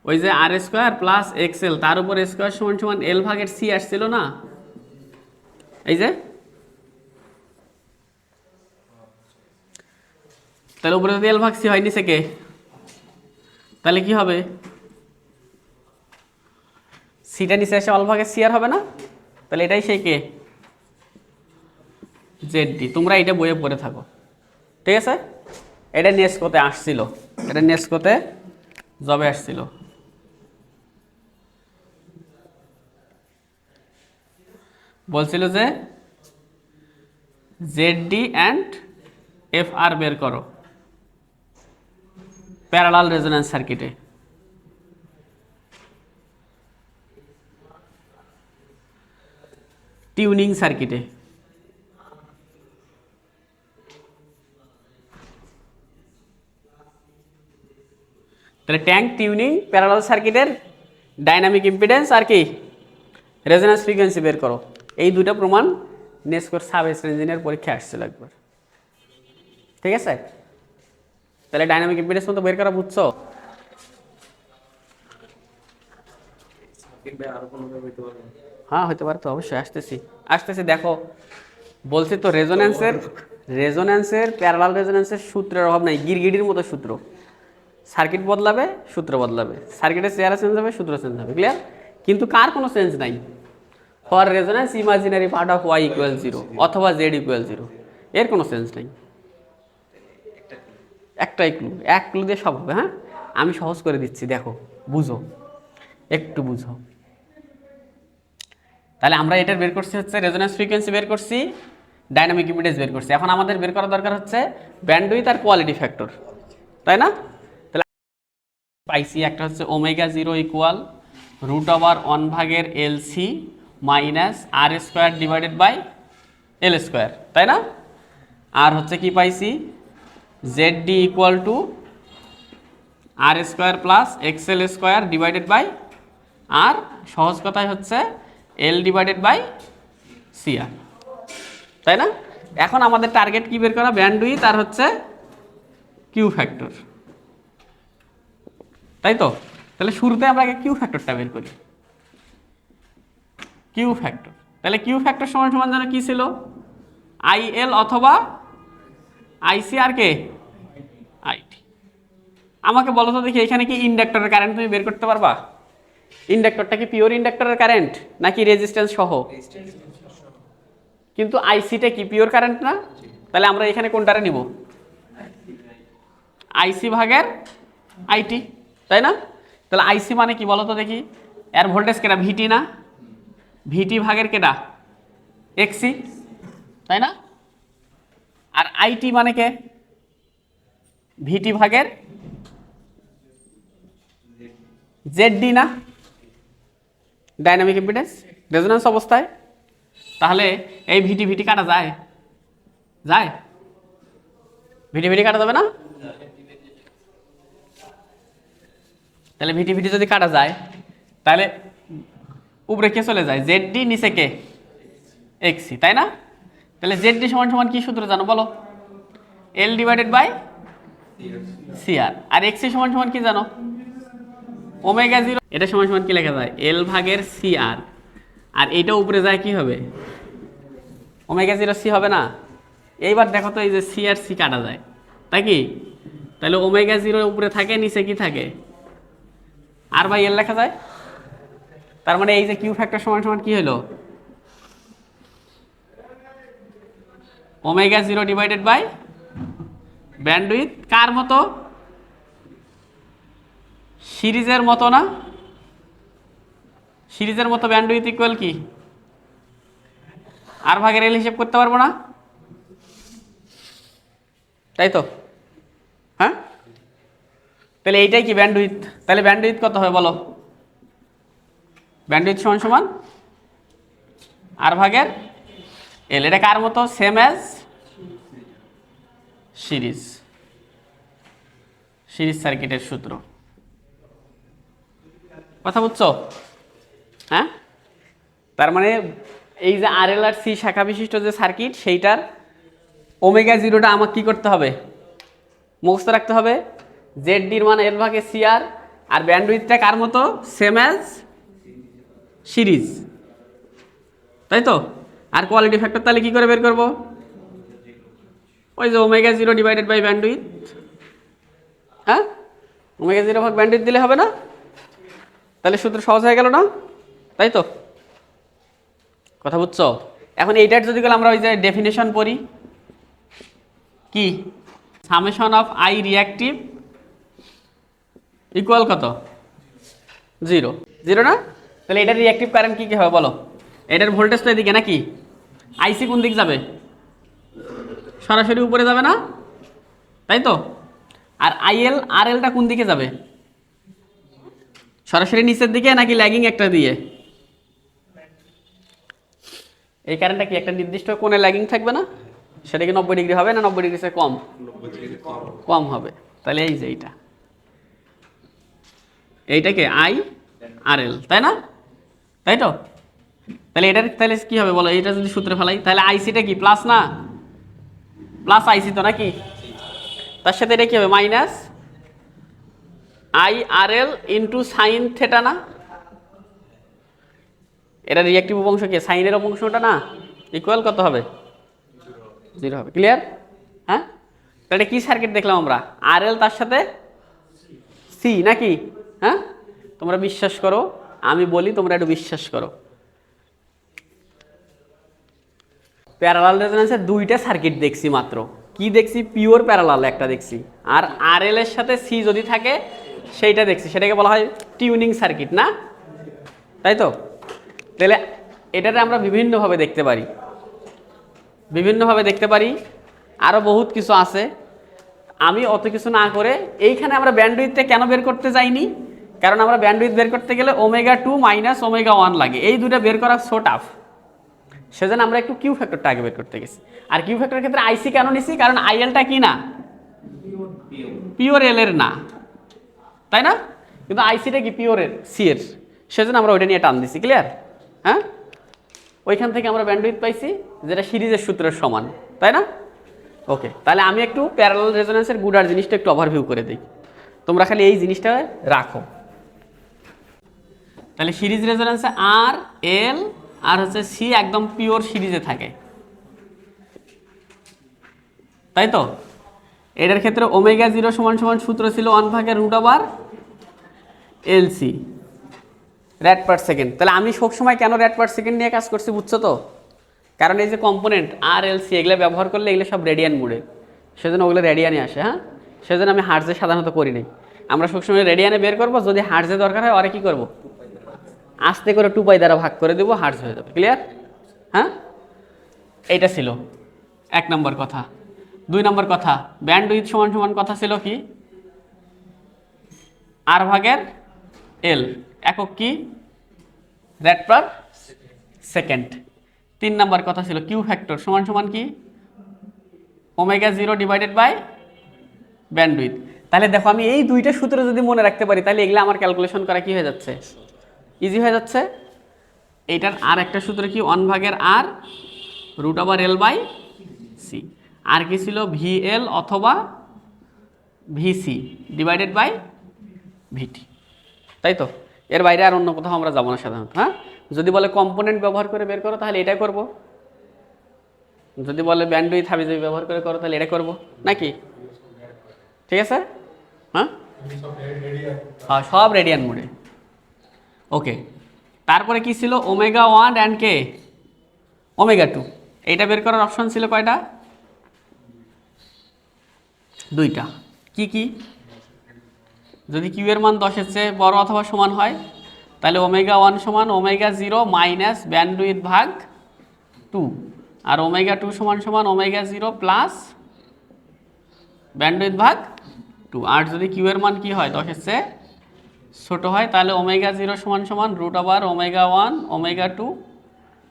ওই যে আর স্কোয়ার প্লাস এক্সএল তার উপর স্কোয়ার সমান সমান এল ভাগের সি আসছিল না? এই যে, তাহলে উপরে যদি এল ভাগ সি হয় নিচে কে? তাহলে কি হবে? সিটা নিচে এসে অল ভাগের সি আর হবে না? তাহলে এটাই সেই কে? Z D. তোমরা এটা বইয়ে পড়ে থাকো, ঠিক আছে? এটা নেস্কোতে আসছিল, এটা নেস্কোতে জবে আসছিল। বলছিল যে Z D and F R বের করো প্যারালাল রেজোন্যান্স সার্কিটে। টিউনিং সার্কিটে। তাহলে ট্যাঙ্ক টিউনিং প্যারালাল সার্কিটের ডাইনামিক ইম্পিডেন্স আর কি রেজোন্যান্স ফ্রিকোয়েন্সি বের করো। এই দুটো প্রমাণ নেস্কোর সাব ইঞ্জিনিয়ার পরীক্ষায় আসছিল একবার, ঠিক আছে? তাহলে ডাইনামিক ইম্পিডেন্স মতো বের করা বুঝছো? হ্যাঁ হতে পারে তো, অবশ্যই আসতেছি আসতেছি। দেখো বলছি তো, রেজোন্যান্সের প্যারালাল রেজোন্যান্সের সূত্রের অভাব নাই, গিরগিটির মতো সূত্র। সার্কিট বদলাবে, সূত্র বদলাবে, সার্কিটের চেহারা চেঞ্জ হবে, সূত্র চেঞ্জ হবে, ক্লিয়ার? কিন্তু কার কোনো চেঞ্জ নাই। For resonance imaginary part of Y equal 0 অথবা জেড ইকুয়াল 0, এর কোনো চেঞ্জ নাই। একটাই ক্লু, এক ক্লু দিয়ে সব হবে। হ্যাঁ, আমি সহজ করে দিচ্ছি, দেখো বুঝো, একটু বুঝো। তাহলে আমরা এটার বের করছি হচ্ছে রেজোন্যান্স ফ্রিকোয়েন্সি বের করছি, ডাইনামিক ইম্পিডেন্স বের করছি। এখন আমাদের বের করা দরকার হচ্ছে ব্যান্ডউইথ আর কোয়ালিটি ফ্যাক্টর, তাই না? তাহলে পাইছি একটা হচ্ছে ওমেগা 0 ইকুয়াল √1 ভাগের L C minus R square divided by L square, তাই না? আর হচ্ছে কি পাইছি? Z D equal to R square plus XL square divided by R, সহজ কথায় হচ্ছে L divided by C R, তাই না? এখন আমাদের টার্গেট কি বের করা? ব্যান্ডউইথ আর হচ্ছে কিউ ফ্যাক্টর, তাই তো? তাহলে শুরুতে আমরা আগে কিউ ফ্যাক্টরটা বের করি। কিউ ফ্যাক্টর, তাহলে কিউ ফ্যাক্টর সমান সমান যেন কি ছিল? আই এল অথবা আইসি আর কে আইটি। আমাকে বলো তো দেখি, এখানে কি ইন্ডাক্টরের কারেন্ট তুমি বের করতে পারবা? ইন্ডাক্টরটা কি পিওর ইন্ডাক্টরের কারেন্ট নাকি রেজিস্ট্যান্স সহ? কিন্তু আইসিটা কি পিওর কারেন্ট না? তাহলে আমরা এখানে কোনটারে নিব? আইসি ভাগের আইটি, তাই না? তাহলে আইসি মানে কি বলো তো দেখি? এর ভোল্টেজ কেটা? ভিটি না? ভিটি ভাগের কেটা? এক্সি, তাই না? আর আইটি মানে কে? ভিটি ভাগের জেড না? ডাইনামিক ইম্পিডেন্স রেজোন্যান্স অবস্থায়। তাহলে এই ভিটি ভিটি কাটা যায়? যায়? ভিটি ভিটি কাটা যাবে না? তাহলে ভিটি ভিটি যদি কাটা যায়, তাহলে উপরে কে চলে যায়? জেড ডি, নিচে কে? এক্সি, তাই না? তাহলে জেড ডি সমান সমান কি সূত্র জানো বলো? L divided by C R. আর এক্স এর সমান সমান কি জানো? Omega zero. এটা সমান সমান কি লেখা যায়? এল ভাগের সি আর। আর এইটা উপরে যায় কি হবে? ওমেগা জিরো সি হবে না? এইবার দেখো তো, এই যে সি আর সি কাটা যায়, তাই কি? তাহলে ওমেগা জিরো উপরে থাকে, নিচে কি থাকে? আর বাই এল লেখা যায়। তার মানে এই যে কিউ ফ্যাক্টর সমান সমান কি হলো? Omega zero divided by bandwidth কার মতো? সিরিজের মতো না? সিরিজের মতো ব্যান্ডউইথ ইকুয়াল কি? আর ভাগের এল হিসেব করতে পারবো না, তাই তো? হ্যাঁ, তাহলে এইটাই কি ব্যান্ডউইথ? তাহলে ব্যান্ডউইথ কত হবে বলো? ব্যান্ডউইথ সমান সমান আর ভাগের এল। এটা কার মতো? সেম অ্যাজ সিরিজ, সিরিজ সার্কিটের সূত্র। কথা বুঝছো? হ্যাঁ, তার মানে এই যে আর এল আর সি শাখা বিশিষ্ট যে সার্কিট, সেইটার ওমেগা জিরোটা আমাকে কি করতে হবে? মুখস্থ রাখতে হবে। জেড ডির মান এল ভাগে সি আর, আর ব্যান্ডউইথটা কার মতো? সেম অ্যাজ সিরিজ, তাই তো? আর কোয়ালিটি ফ্যাক্টর তাহলে কি করে বের করব? ওই যে omega zero divided by bandwidth. হ্যাঁ, ওমেগা জিরো ভাগ ব্যান্ডউইথ দিলে হবে না? তাহলে সূত্র সহজ হয়ে গেল না, তাই তো? কথা বুঝছো? এখন এইটার যদি আমরা ওই যে ডেফিনেশন পড়ি, কি? Summation of I reactive equal কত? জিরো। জিরো না? তাহলে এটার রিঅ্যাক্টিভ কারেন্ট কি কি হবে বলো? এটার ভোল্টেজ তো এদিকে নাকি? আইসি কোন দিক যাবে? সরাসরি উপরে যাবে না, তাই তো? আর আইএল আর এলটা কোন দিকে যাবে? সরাসরি নিচের দিকে নাকি ল্যাগিং একটা দিয়ে? এই কারেন্টটা কি একটা নির্দিষ্ট কোণে ল্যাগিং থাকবে না? সেটা কি 90 ডিগ্রি হবে না 90 ডিগ্রি কম? কম হবে। তাহলে এই যে এইটাকে আই আর এল, তাই না? তাই তো? তাহলে এটার তাহলে কি হবে বলো? এটা যদি সূত্রে ফেলাই, তাহলে আইসিটা কি প্লাস না? প্লাস আইসি তো নাকি? তার সাথে এটা কি হবে? Minus I R L into sine theta না? এটা রিঅ্যাক্টিভ অংশ কি? সাইনের অংশটা না? ইকুয়াল কত হবে? জিরো হবে। ক্লিয়ার? হ্যাঁ, তাহলে কি সার্কিট দেখলাম আমরা? আর এল তার সাথে সি নাকি? হ্যাঁ, তোমরা বিশ্বাস করো, আমি বলি তোমরা একটু বিশ্বাস করো। প্যারালাল রেজোন্যান্সের দুইটা সার্কিট দেখছি মাত্র। কি দেখছি? পিওর প্যারালাল একটা দেখছি, আর আর এল এর সাথে সি যদি থাকে সেইটা দেখছি। সেটাকে বলা হয় টিউনিং সার্কিট না? তাই তো? তাহলে এটাতে আমরা বিভিন্নভাবে দেখতে পারি, বিভিন্নভাবে দেখতে পারি। আরও বহুত কিছু আছে, আমি অত কিছু না করে এইখানে আমরা ব্যান্ডউইথটা কেন বের করতে যাইনি? কারণ আমরা ব্যান্ডউইথ বের করতে গেলে ওমেগা 2 মাইনাস ওমেগা 1 লাগে, এই দুটো বের করা সো টাফ। সেজন্য আমরা একটু কিউ ফ্যাক্টরটা আগে বের করতে গেছি। আর কিউ ফ্যাক্টরের ক্ষেত্রে আইসি কেন নিছি? কারণ আইএলটা কি না? পিওর এল এর না, তাই না? কিন্তু আইসিটা কি? পিওর এর, সি এর। সেজন্য আমরা ওইটা নিয়ে টান দিছি। ক্লিয়ার? হ্যাঁ, ওইখান থেকে আমরা ব্যান্ডউইথ পাইছি যেটা সিরিজের সূত্রের সমান, তাই না? ওকে, তাহলে আমি একটু প্যারালাল রেজোন্যান্সের গুডার জিনিসটা একটু ওভারভিউ করে দিই, তোমরা খালি এই জিনিসটা রাখো। তাহলে সিরিজ রেজোন্যান্সে আর এল আর হচ্ছে সি একদম পিওর সিরিজে থাকে, তাই তো? এটার ক্ষেত্রে ওমেগা জিরো সমান সমান সূত্র ছিল 1/√/LC রেড পার সেকেন্ড। তাহলে আমি সবসময় কেন রেড পার সেকেন্ড নিয়ে কাজ করছি বুঝছো তো? কারণ এই যে কম্পোনেন্ট আর এল সি এগুলো ব্যবহার করলে এগুলো সব রেডিয়ান মোডে, সেজন্য ওগুলো রেডিয়ানে আসে। হ্যাঁ, সেজন্য আমি হার্টজে সাধারণত করি নাই। আমরা সবসময় রেডিয়ানে বের করবো, যদি হার্টজে দরকার হয় ওরা কি করবো? আস্তে করে 2π দ্বারা ভাগ করে দেবো, হার্টজ হয়ে যাবে। ক্লিয়ার? হ্যাঁ, এইটা ছিল 1 নম্বর কথা। 2 নম্বর কথা, ব্যান্ডউইথ সমান সমান কথা ছিল কি? আর ভাগের এল, একক কি? Red per second. 3 নম্বর কথা ছিল কিউ ফ্যাক্টর সমান সমান কি? Omega zero divided by bandwidth. তাহলে দেখো, আমি এই দুইটা সূত্র যদি মনে রাখতে পারি, তাহলে এগুলো আমার ক্যালকুলেশন করা কি হয়ে যাচ্ছে? ইজি হয়ে যাচ্ছে। এইটার আর একটা সূত্র কি? 1/R√/L/C। আর কি ছিল? VL অথবা ভিসি ডিভাইডেড বাই ভিটি, তাই তো? এর বাইরে আর অন্য কোথাও আমরা যাবো না সাধারণত। হ্যাঁ, যদি বলে কম্পোনেন্ট ব্যবহার করে বের করো তাহলে এটাই করব, যদি বলে ব্যান্ডউইথ হাবিজাবি ব্যবহার করে করো তাহলে এটা করব, নাকি? ঠিক আছে? হ্যাঁ হ্যাঁ, সব রেডিয়ান মোডে। ওকে, তারপরে কি ছিল? ওমেগা 1 অ্যান্ড কে ওমেগা 2, এইটা বের করার অপশন ছিল কয়টা? দুইটা। কি কি? যদি কিউ এর মান 10 এর চেয়ে বড় অথবা সমান হয় তাহলে ওমেগা 1 সমান ওমেগা 0 মাইনাস ব্যান্ডউইথ ভাগ 2, আর ওমেগা 2 সমান সমান ওমেগা 0 প্লাস ব্যান্ডউইথ ভাগ 2। আর যদি কিউ এর মান কি হয় 10 এর চেয়ে ছোট হয় তাহলে ওমেগা 0 সমান সমান রুট ওভার ওমেগা 1 ওমেগা 2,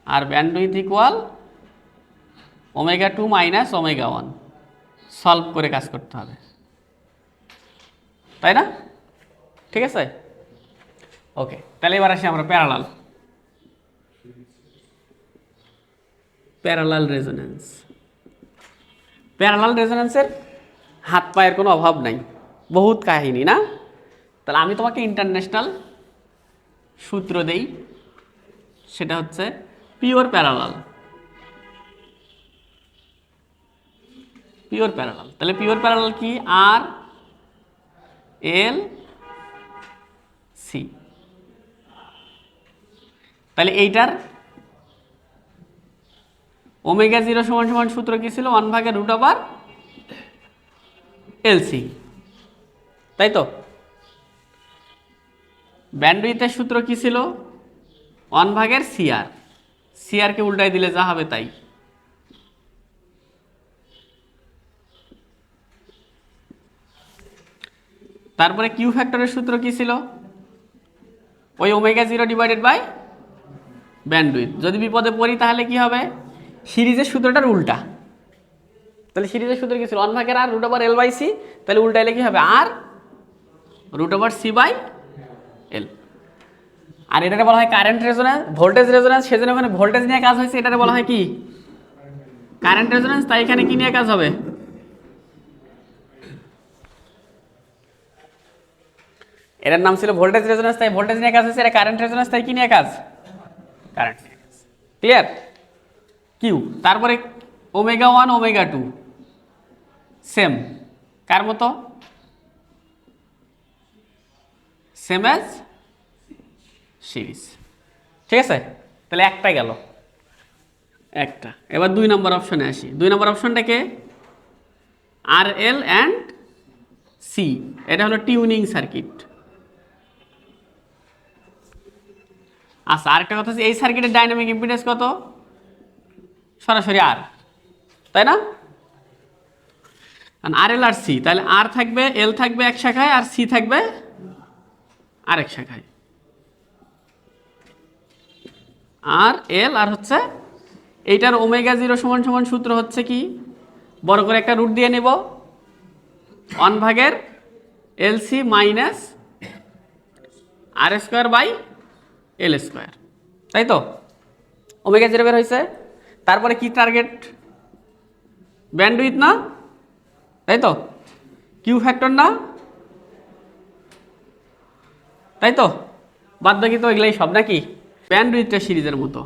আর bandwidth equal omega 2 minus omega 1। Solve করে কাজ করতে হবে, তাই না? ঠিক আছে? ওকে, তাহলে এবার আসি আমরা প্যারালাল। প্যারালাল রেজোন্যান্স, প্যারালাল রেজোন্যান্সের হাত পায়ের কোনো অভাব নাই, বহুত কাহিনী না? তাহলে আমি তোমাকে ইন্টারন্যাশনাল সূত্র দেই, সেটা হচ্ছে পিওর প্যারালাল। পিওর প্যারালাল, তাহলে পিওর প্যারালাল কি? আর এল সি। তাহলে এইটার ওমেগা 0 সমান সমান সূত্র কি ছিল? 1 ভাগের রুট ওভার এলসি, তাই তো? ব্যান্ডউইথের সূত্র কি ছিল? 1 ভাগের সিআর, সিআরকে উল্টাই দিলে যা হবে তাই। তারপরে কিউ ফ্যাক্টরের সূত্র কি ছিল? ওই ওমেগা 0 ডিভাইডেড বাই ব্যান্ডউইথ। যদি বিপদে পড়ি তাহলে কি হবে? সিরিজের সূত্রটার উল্টা। তাহলে সিরিজের সূত্র কি ছিল? 1 ভাগের আর root over L by C, তাহলে উল্টাইলে কি হবে? R root over C by L. আর এটাকে বলা হয় কারেন্ট রেজোন্যান্স, ভোল্টেজ রেজোন্যান্স। সেজন্য ওখানে ভোল্টেজ নিয়ে কাজ হয়েছে, এটাকে বলা হয় কি? Current resonance. তাই এখানে কি নিয়ে কাজ হবে? এটার নাম ছিল ভোল্টেজ রেজোন্যান্স, তাই ভোল্টেজ নিয়ে কাজ হয়েছে। এটা কারেন্ট রেজোন্যান্স, তাই কি নিয়ে কাজ? কারেন্ট নিয়ে কাজ। ক্লিয়ার? কিউ। তারপরে ওমেগা 1 ওমেগা 2 সেম, কার মতো? Same as series. ঠিক আছে? তাহলে একটা গেল, একটা। এবার 2 নম্বর অপশনে আসি। 2 নম্বর অপশনটাকে আর এল অ্যান্ড সি, এটা হলো টিউনিং সার্কিট। আচ্ছা, আরেকটা কথা হচ্ছে এই সার্কিটের ডাইনামিক ইম্পিডেন্স কত? সরাসরি আর, তাই না? আর এল আর সি, তাহলে আর থাকবে, এল থাকবে এক শাখায়, আর সি থাকবে আরেক শাখায়। আর এল আর হচ্ছে এইটার ওমেগা 0 সমান সমান সূত্র হচ্ছে কি? বড় করে একটা রুট দিয়ে নেব, 1 ভাগের L C minus R square by L square, তাই তো? ওমেগা 0 বের হয়েছে। তারপরে কি টার্গেট? ব্যান্ডউইথ না, তাই তো? কিউ ফ্যাক্টর না, তাই তো? বাদ বাকি তো এগুলাই সব, নাকি? ব্যান্ডউইথটা সিরিজের মতো।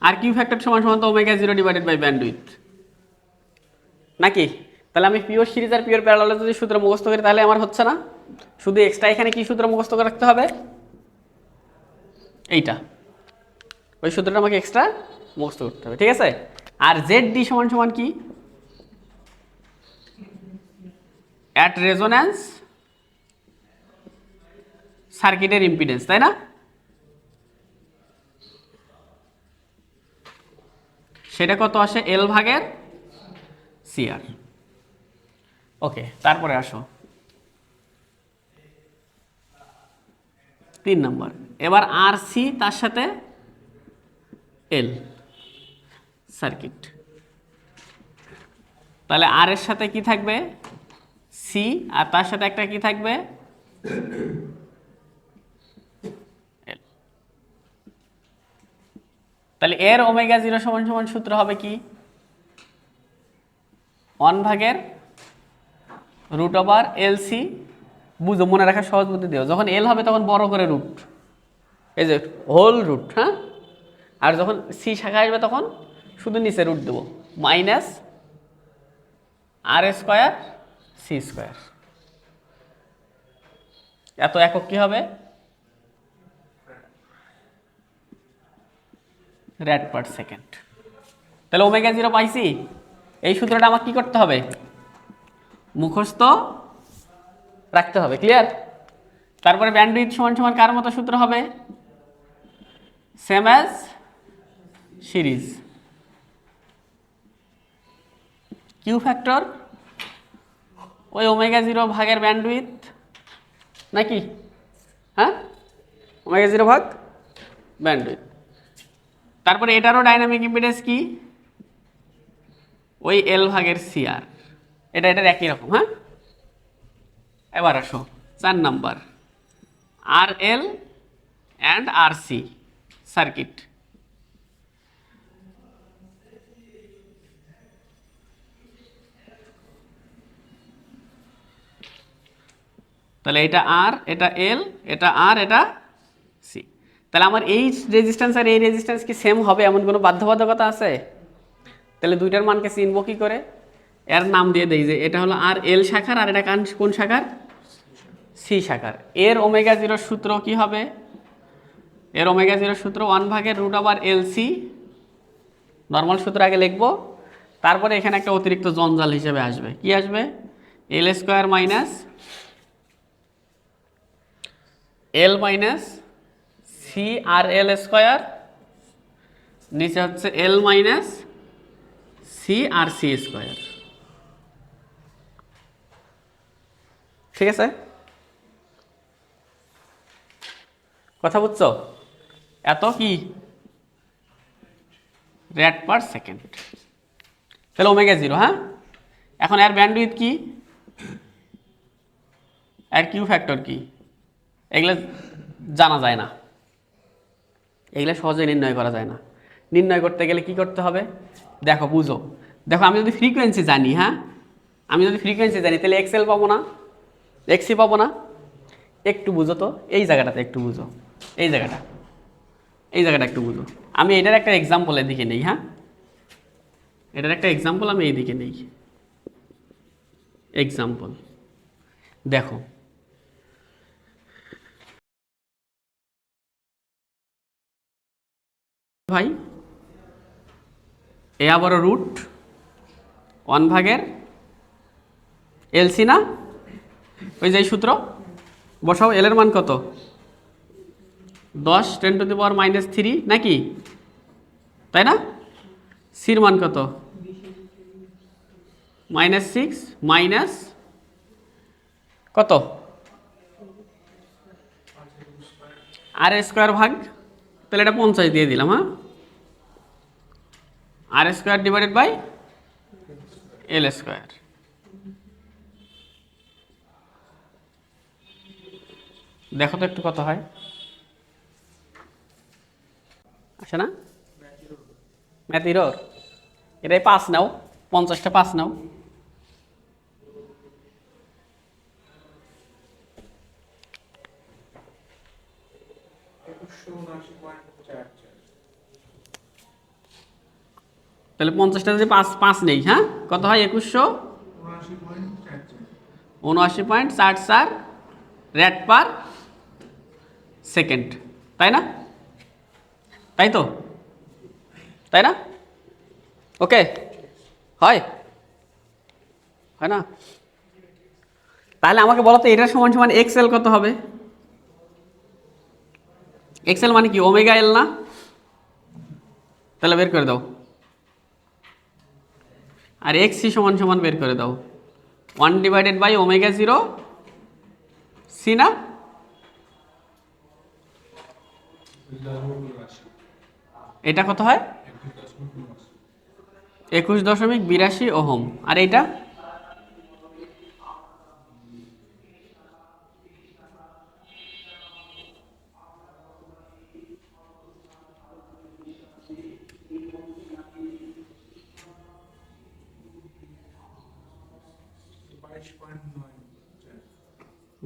আর কিউ ফ্যাক্টর সমান সমান তো ওমেগা 0 ডিভাইডেড বাই ব্যান্ডউইথ, নাকি? তাহলে আমি পিওর সিরিজ আর পিওর প্যারালালে যদি সূত্র মুখস্থ করি তাহলে আমার হচ্ছে না। শুধু এক্সট্রা এখানে কি সূত্র মুখস্থ করে রাখতে হবে? এইটা, ওই সূত্রটা আমাকে এক্সট্রা মুখস্থ করতে হবে। ঠিক আছে? আর জেড ডি সমান সমান কি? অ্যাট রেজোন্যান্স সার্কিটের ইম্পিডেন্স, তাই না? সেটা কত আসে? এল ভাগের সিআর। ওকে, তারপরে আসো 3 নম্বর। এবার আর সি তার সাথে এল সার্কিট, তাহলে আর এর সাথে কি থাকবে? সি, আর তার সাথে একটা কি থাকবে? এল। তাহলে এর ওমেগা 0 সমান সমান সূত্র হবে কি? 1/√LC, বুঝো, মনে রাখার সহজ বুদ্ধি দিও, যখন এল হবে তখন বড় করে রুট, এই যে হোল রুট, হ্যাঁ, আর যখন সি শাখা আসবে তখন শুধু নিচে রুট দেবো, -r² c²। এত একক কি হবে? Red per second. তাহলে ওমেগা 0 পাইছি। এই সূত্রটা আমার কি করতে হবে? মুখস্থ রাখতে হবে। ক্লিয়ার? তারপরে ব্যান্ডউইথ সমান সমান কার মতো সূত্র হবে? Same as series. Q factor ওই ওমেগা 0 ভাগের ব্যান্ডউইথ নাকি? হ্যাঁ, ওমেগা 0 ভাগ ব্যান্ডউইথ। তারপরে এটারও ডাইনামিক ইম্পিডেন্স কি? ওই এল ভাগের সিআর। এটার একই রকম। হ্যাঁ, এবার আসো 4 number, R L and R C circuit. তাহলে এটা আর, এটা এল, এটা আর, এটা সি। তাহলে আমার এই রেজিস্ট্যান্স আর এই রেজিস্ট্যান্স কি সেম হবে এমন কোনো বাধ্যবাধকতা আছে? তাহলে দুইটার মানকে চিনবো কি করে? এর নাম দিয়ে দেই যে এটা হলো আর এল শাখার, আর এটা কোন শাখার? সি শাখার। এর ওমেগা 0 সূত্র কি হবে? এর ওমেগা 0 সূত্র 1/√LC, নর্মাল সূত্র আগে লিখবো, তারপরে এখানে একটা অতিরিক্ত জঞ্জাল হিসেবে আসবে। কি আসবে? L² minus L minus C আর L², নিচে হচ্ছে এল মাইনাস সি আর C²। ঠিক আছে, কথা বুঝছো? এত কি রেড পার সেকেন্ড। তাহলে ওমেগা 0। হ্যাঁ, এখন এর ব্যান্ডউইথ কি, এর কিউ ফ্যাক্টর কি, এগুলো জানা যায় না, এগুলো সহজে নির্ণয় করা যায় না। নির্ণয় করতে গেলে কি করতে হবে? দেখো, বুঝো, দেখো, আমি যদি ফ্রিকোয়েন্সি জানি, হ্যাঁ, আমি যদি ফ্রিকোয়েন্সি জানি তাহলে এক্সএল পাবো না, এক্সি পাবো না? একটু বুঝো তো, এই জায়গাটাতে একটু বুঝো, এই জায়গাটা, এই জায়গাটা একটু বুঝো। আমি এটার একটা এক্সাম্পল এদিকে নেই। হ্যাঁ, এটার একটা এক্সাম্পল আমি এইদিকে নেই। এক্সাম্পল দেখো, ভাই, এ আবারও রুট 1/LC না? ওই যে সূত্র বসাও, এল এর মান কত? 10 10⁻³ নাকি? তাই না? সির মান কত? -6 মাইনাস কত? R² ভাগ, তাহলে এটা 50 দিয়ে দিলাম। হ্যাঁ, R² ডিভাইডেড বাই L²। দেখো তো একটু কত হয়, আসে না? ম্যাথ হিরোর এটাই 5 নাও, 50টা 5 নাও। তাহলে 50টা যদি 5 নেই, হ্যাঁ, কত হয়? 2179.44 রেড পার সেকেন্ড। তাই না? তাই তো, তাই না? ওকে, হয় হয় না? তাহলে আমাকে বলো তো, এটা সমান সমান এক্সএল কত হবে? এক্সএল মানে কি? ওমেগা এল না? তাহলে বের করে দাও। আর এক্সি সমান সমান বের করে দাও, 1/ω0 সি না? এটা কত হয়? 21.82 ওহম। আর এইটা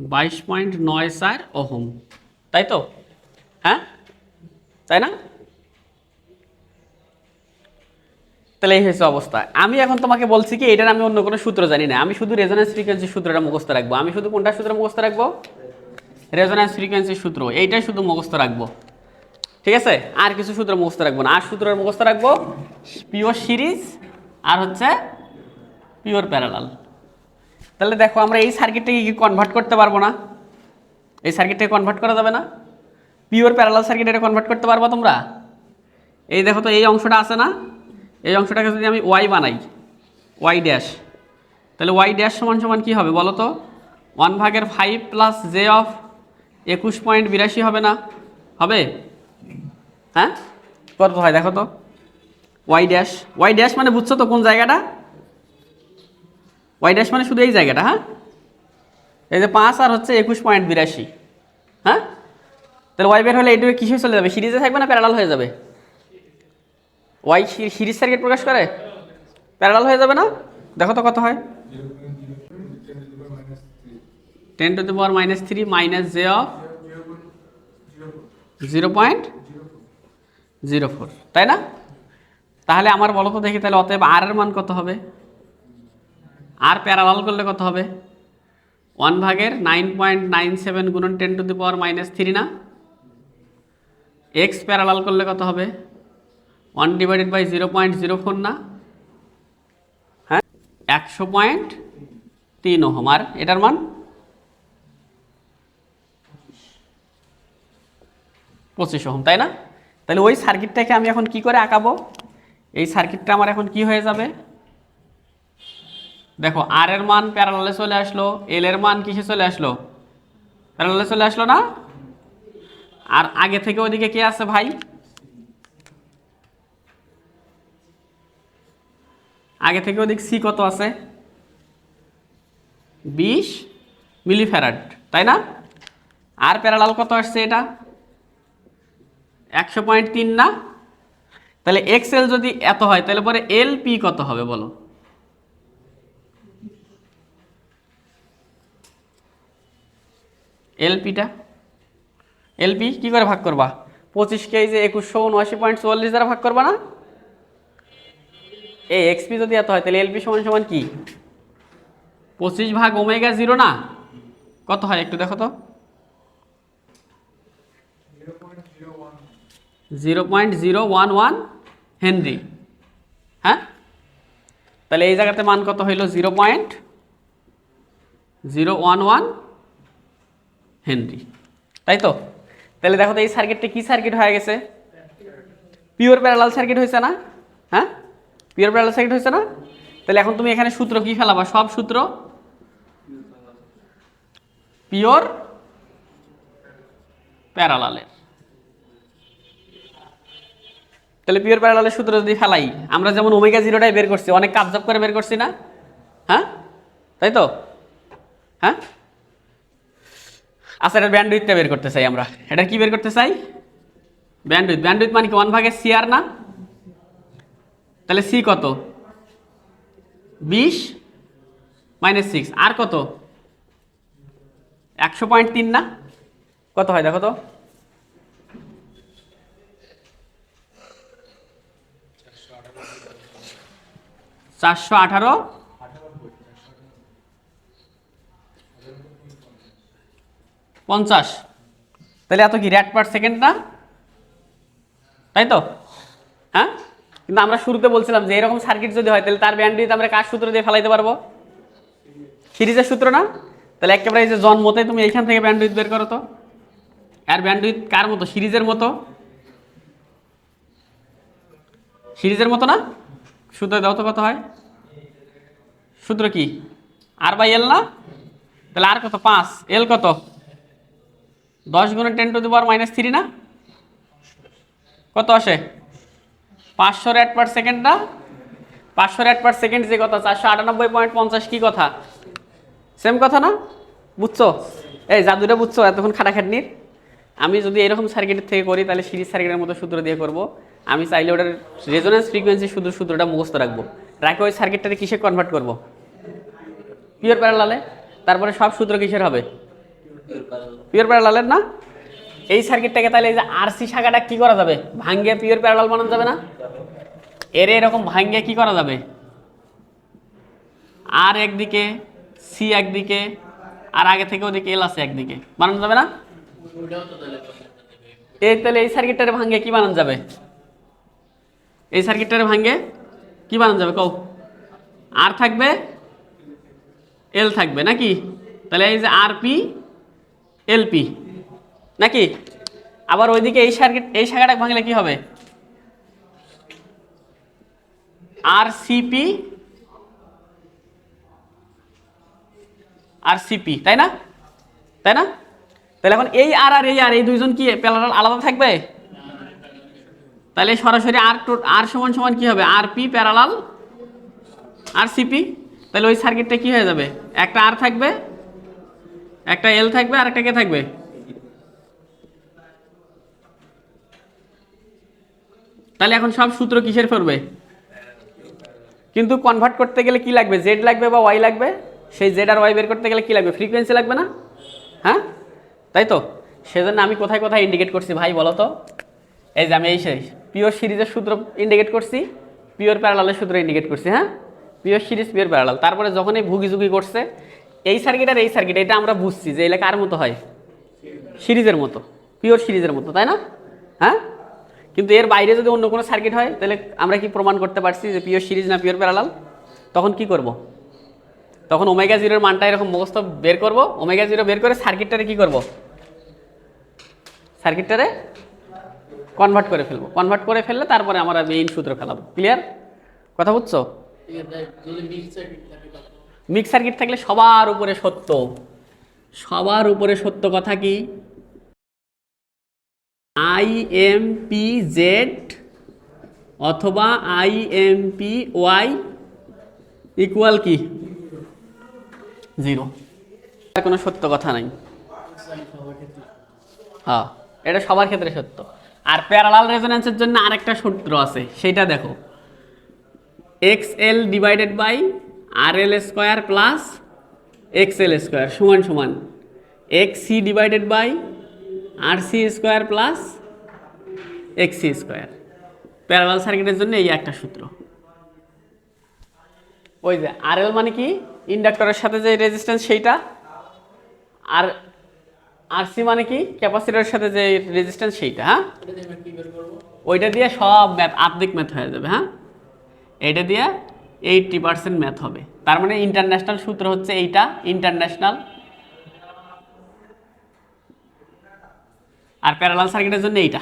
22.94 ওহম, তাই তো? হ্যাঁ, তাই না? তাহলে এই হয়েছে অবস্থা। আমি এখন তোমাকে বলছি কি, এটার আমি অন্য কোনো সূত্র জানি না, আমি শুধু রেজোন্যান্স ফ্রিকোয়েন্সির সূত্রটা মুখস্থ রাখবো। আমি শুধু কোনটা সূত্র মুখস্থ রাখবো? রেজোন্যান্স ফ্রিকোয়েন্সির সূত্র, এইটাই শুধু মুখস্থ রাখবো, ঠিক আছে? আর কিছু সূত্র মুখস্থ রাখবো না। আর সূত্র মুখস্থ রাখবো পিওর সিরিজ আর হচ্ছে পিওর প্যারালাল। তাহলে দেখো আমরা এই সার্কিটটাকে কি কনভার্ট করতে পারবো না? এই সার্কিটটাকে কনভার্ট করা যাবে না? পিওর প্যারালাল সার্কিট এটা কনভার্ট করতে পারবো তোমরা? এই দেখো তো, এই অংশটা আছে না, এই অংশটাকে যদি আমি ওয়াই বানাই, ওয়াই ড্যাশ, তাহলে ওয়াই ড্যাশ সমান সমান কী হবে বলো তো? 1/5 প্লাস জে অফ 21.82 হবে না? হবে? হ্যাঁ, কত হয় দেখো তো? ওয়াই ড্যাশ, ওয়াই ড্যাশ মানে বুঝছো তো কোন জায়গাটা? ওয়াই ড্যাশ মানে শুধু এই জায়গাটা, হ্যাঁ, এই যে 5 আর হচ্ছে 21.82, হ্যাঁ। তাহলে ওয়াই বের হলে এইটুকু কিসে চলে যাবে? সিরিজে থাকবে না প্যারালাল হয়ে যাবে? ওয়াই সিরিজ সার্কিট প্রকাশ করে, প্যারালাল হয়ে যাবে না? দেখো তো কত হয়? 10⁻³ মাইনাস জে অফ 0.04, তাই না? তাহলে আমার বলো তো দেখি, তাহলে অতএব আর এর মান কত হবে? আর প্যারালাল করলে কত হবে? 1/9.97 গুণন 10⁻³ না? এক্স প্যারালাল করলে কত হবে? 1/0.04 না? হ্যাঁ, 100.3 ওহম। আর এটার মান 25 ওহম, তাই না? তাহলে ওই সার্কিটটাকে আমি এখন কি করে আঁকাবো? এই সার্কিটটা আমার এখন কি হয়ে যাবে? দেখো, আর এর মান প্যারালালে চলে আসলো, এল এর মান কিসে চলে আসলো? প্যারালালে চলে আসলো না? আর আগে থেকে ওইদিকে কে আছে ভাই? আগে থেকে ওদিক সি কত আছে? 20 মিলিফ্যারাড, তাই না? আর প্যারালাল কত আসছে? এটা 100.3 না? তাহলে এক্স এল যদি এত হয়, তাহলে পরে এল পি কত হবে বলো? এলপিটা, এলপি কি করে ভাগ করবা? 25কে যে 2179.44 দ্বারা ভাগ করবা না? এই এক্সপি যদি এত হয়, তাহলে এলপি সমান সমান কি? 25/ω0 না? কত হয় একটু দেখো তো? 0.011 হেনরি, হ্যাঁ। তাহলে এই জায়গাতে মান কত হইল? 0.011 হেনরি, তাই তো? তাহলে দেখো তো এই সার্কিটটা কি সার্কিট হয়ে গেছে? পিওর প্যারালাল সার্কিট হয়েছে না? হ্যাঁ, পিওর প্যারালাল সার্কিট হয়েছে না? তাহলে এখন তুমি এখানে সূত্র কি ফেলাবা? সব সূত্র পিওর প্যারালালের। তাহলে পিওর প্যারালালের সূত্র যদি ফেলাই, আমরা যেমন ω0টাই বের করছি, অনেক কাপজাপ করে বের করছি না? হ্যাঁ, তাই তো? হ্যাঁ, আচ্ছা, এটার ব্যান্ডউইথটা বের করতে চাই আমরা। এটা কি বের করতে চাই? ব্যান্ডউইথ। ব্যান্ডউইথ মানে কি? 1/c আর না? তাহলে সি কত? 20 - 6 আর কত? 100.3 না? কত হয় দেখো তো? 418 50। তাহলে এত কি রেট পার সেকেন্ড না? তাই তো? হ্যাঁ, কিন্তু আমরা শুরুতে বলছিলাম যে এরকম সার্কিট যদি হয়, তাহলে তার ব্যান্ডউইথ আমরা কার সূত্র দিয়ে ফেলাইতে পারবো? সিরিজের সূত্র না? তাহলে একেবারে এই যে জন্মতে তুমি এইখান থেকে ব্যান্ডউইথ বের করো তো। আর ব্যান্ডউইথ কার মতো? সিরিজের মতো। সিরিজের মতো না? সূত্র দাও তো কত হয়? সূত্র কি? R/L না? তাহলে আর কত? 5, এল কত? 10 গুণে 10⁻³ না? কত আসে? 500 রেট পার সেকেন্ড না? 500 রেট পার সেকেন্ড যে কথা, 498.50 কি কথা? সেম কথা না? বুঝছো? এই জাদুটা বুঝছো এতক্ষণ খাটাখাটনির? আমি যদি এরকম সার্কিটের থেকে করি, তাহলে সিরিজ সার্কিটের মতো সূত্র দিয়ে করব। আমি চাইলে ওটার রেজোন্যান্স ফ্রিকোয়েন্সি শুধু সূত্রটা মুখস্থ রাখবো, রাখে ওই সার্কিটটাকে কিসে কনভার্ট করব? পিওর প্যারালালে। তারপরে সব সূত্র কিসের হবে? পিওর প্যারালালের না? এই সার্কিটটাকে তাহলে এই যে আরসি শাখাটা কি করা যাবে? ভাঙ্গে পিওর প্যারালাল বানানো যাবে না? এর এরকম ভাঙ্গে কি করা যাবে? আর একদিকে, সি একদিকে, আর আগে থেকে ওদিকে এল আছে একদিকে, বানানো যাবে না? এই তাহলে এই সার্কিটটারে ভাঙ্গে কি বানানো যাবে? এই সার্কিটটারে ভাঙ্গে কি বানানো যাবে কও? আর থাকবে, এল থাকবে নাকি? তাহলে এই যে আর পি এল পি নাকি? আবার ওইদিকে এই সার্কিট, এই শাখাটা ভাঙলে কি হবে? আর সিপি আর সিপি, তাই না? তাই না? তাহলে এখন এই আর আর এই দুইজন কি প্যারালাল আলাদা থাকবে? তাহলে সরাসরি আর সমান সমান কি হবে? আর পি প্যারালাল আর সিপি। তাহলে ওই সার্কিটটা কি হয়ে যাবে? একটা আর থাকবে, একটা এল থাকবে, আর একটা কে থাকবে? তাহলে এখন সব সূত্র কিসের পড়বে? কিন্তু কনভার্ট করতে গেলে কি লাগবে? জেড লাগবে বা ওয়াই লাগবে। সেই জেড আর ওয়াই বের করতে গেলে কি লাগবে? ফ্রিকোয়েন্সি লাগবে না? হ্যাঁ, তাই তো। সেজন্য আমি কোথায় কোথায় ইন্ডিকেট করছি ভাই বলো তো? এই যে আমি এই পিওর সিরিজের সূত্র ইন্ডিকেট করছি, পিওর প্যারালালের সূত্র ইন্ডিকেট করছি। হ্যাঁ, পিওর সিরিজ পিওর প্যারালাল। তারপরে যখন এই ভুগিঝুগি করছে এই সার্কিট আর এই সার্কিট, এটা আমরা বুঝছি যে এলাকা কার মতো হয়? সিরিজের মতো, পিওর সিরিজের মতো, তাই না? হ্যাঁ, কিন্তু এর বাইরে যদি অন্য কোনো সার্কিট হয় তাহলে আমরা কি প্রমাণ করতে পারছি যে পিওর সিরিজ না পিওর প্যারালাল? তখন কি করব? তখন ওমেগা জিরোর মানটা এরকম মুখস্থ বের করব, ওমেগা জিরো বের করে সার্কিটটারে কি করব? সার্কিটটারে কনভার্ট করে ফেলবো। কনভার্ট করে ফেললে তারপরে আমরা মেইন সূত্র ফেলাবো। ক্লিয়ার? কথা বুঝছো? মিক্স সার্কিট থাকলে সবার উপরে সত্য, সবার উপরে সত্য কথা কি? IMP-Z অথবা IMP-Y ইকুয়াল কি? 0। আর কোনো সত্য কথা নাই। হ্যাঁ, এটা সবার ক্ষেত্রে সত্য। আর প্যারালাল রেজোন্যান্সের জন্য আরেকটা সূত্র আছে, সেটা দেখো। XL divided by RL square plus XL square সমান সমান XC divided by RC square plus XC square. Parallel সার্কিটের জন্য এই একটা সূত্র। ওই যে RL মানে কি? ইন্ডাক্টরের সাথে যে রেজিস্ট্যান্স সেইটা, আর RC মানে কি? ক্যাপাসিটরের সাথে যে রেজিস্ট্যান্স সেইটা। হ্যাঁ, ওইটা দিয়ে সব ম্যাথ আর্ধেক ম্যাথ হয়ে যাবে। হ্যাঁ, এইটা দিয়ে 80% ম্যাথ হবে। তার মানে ইন্টারন্যাশনাল সূত্র হচ্ছে এইটা, ইন্টারন্যাশনাল। আর প্যারালাল সার্কিটের জন্য এইটা।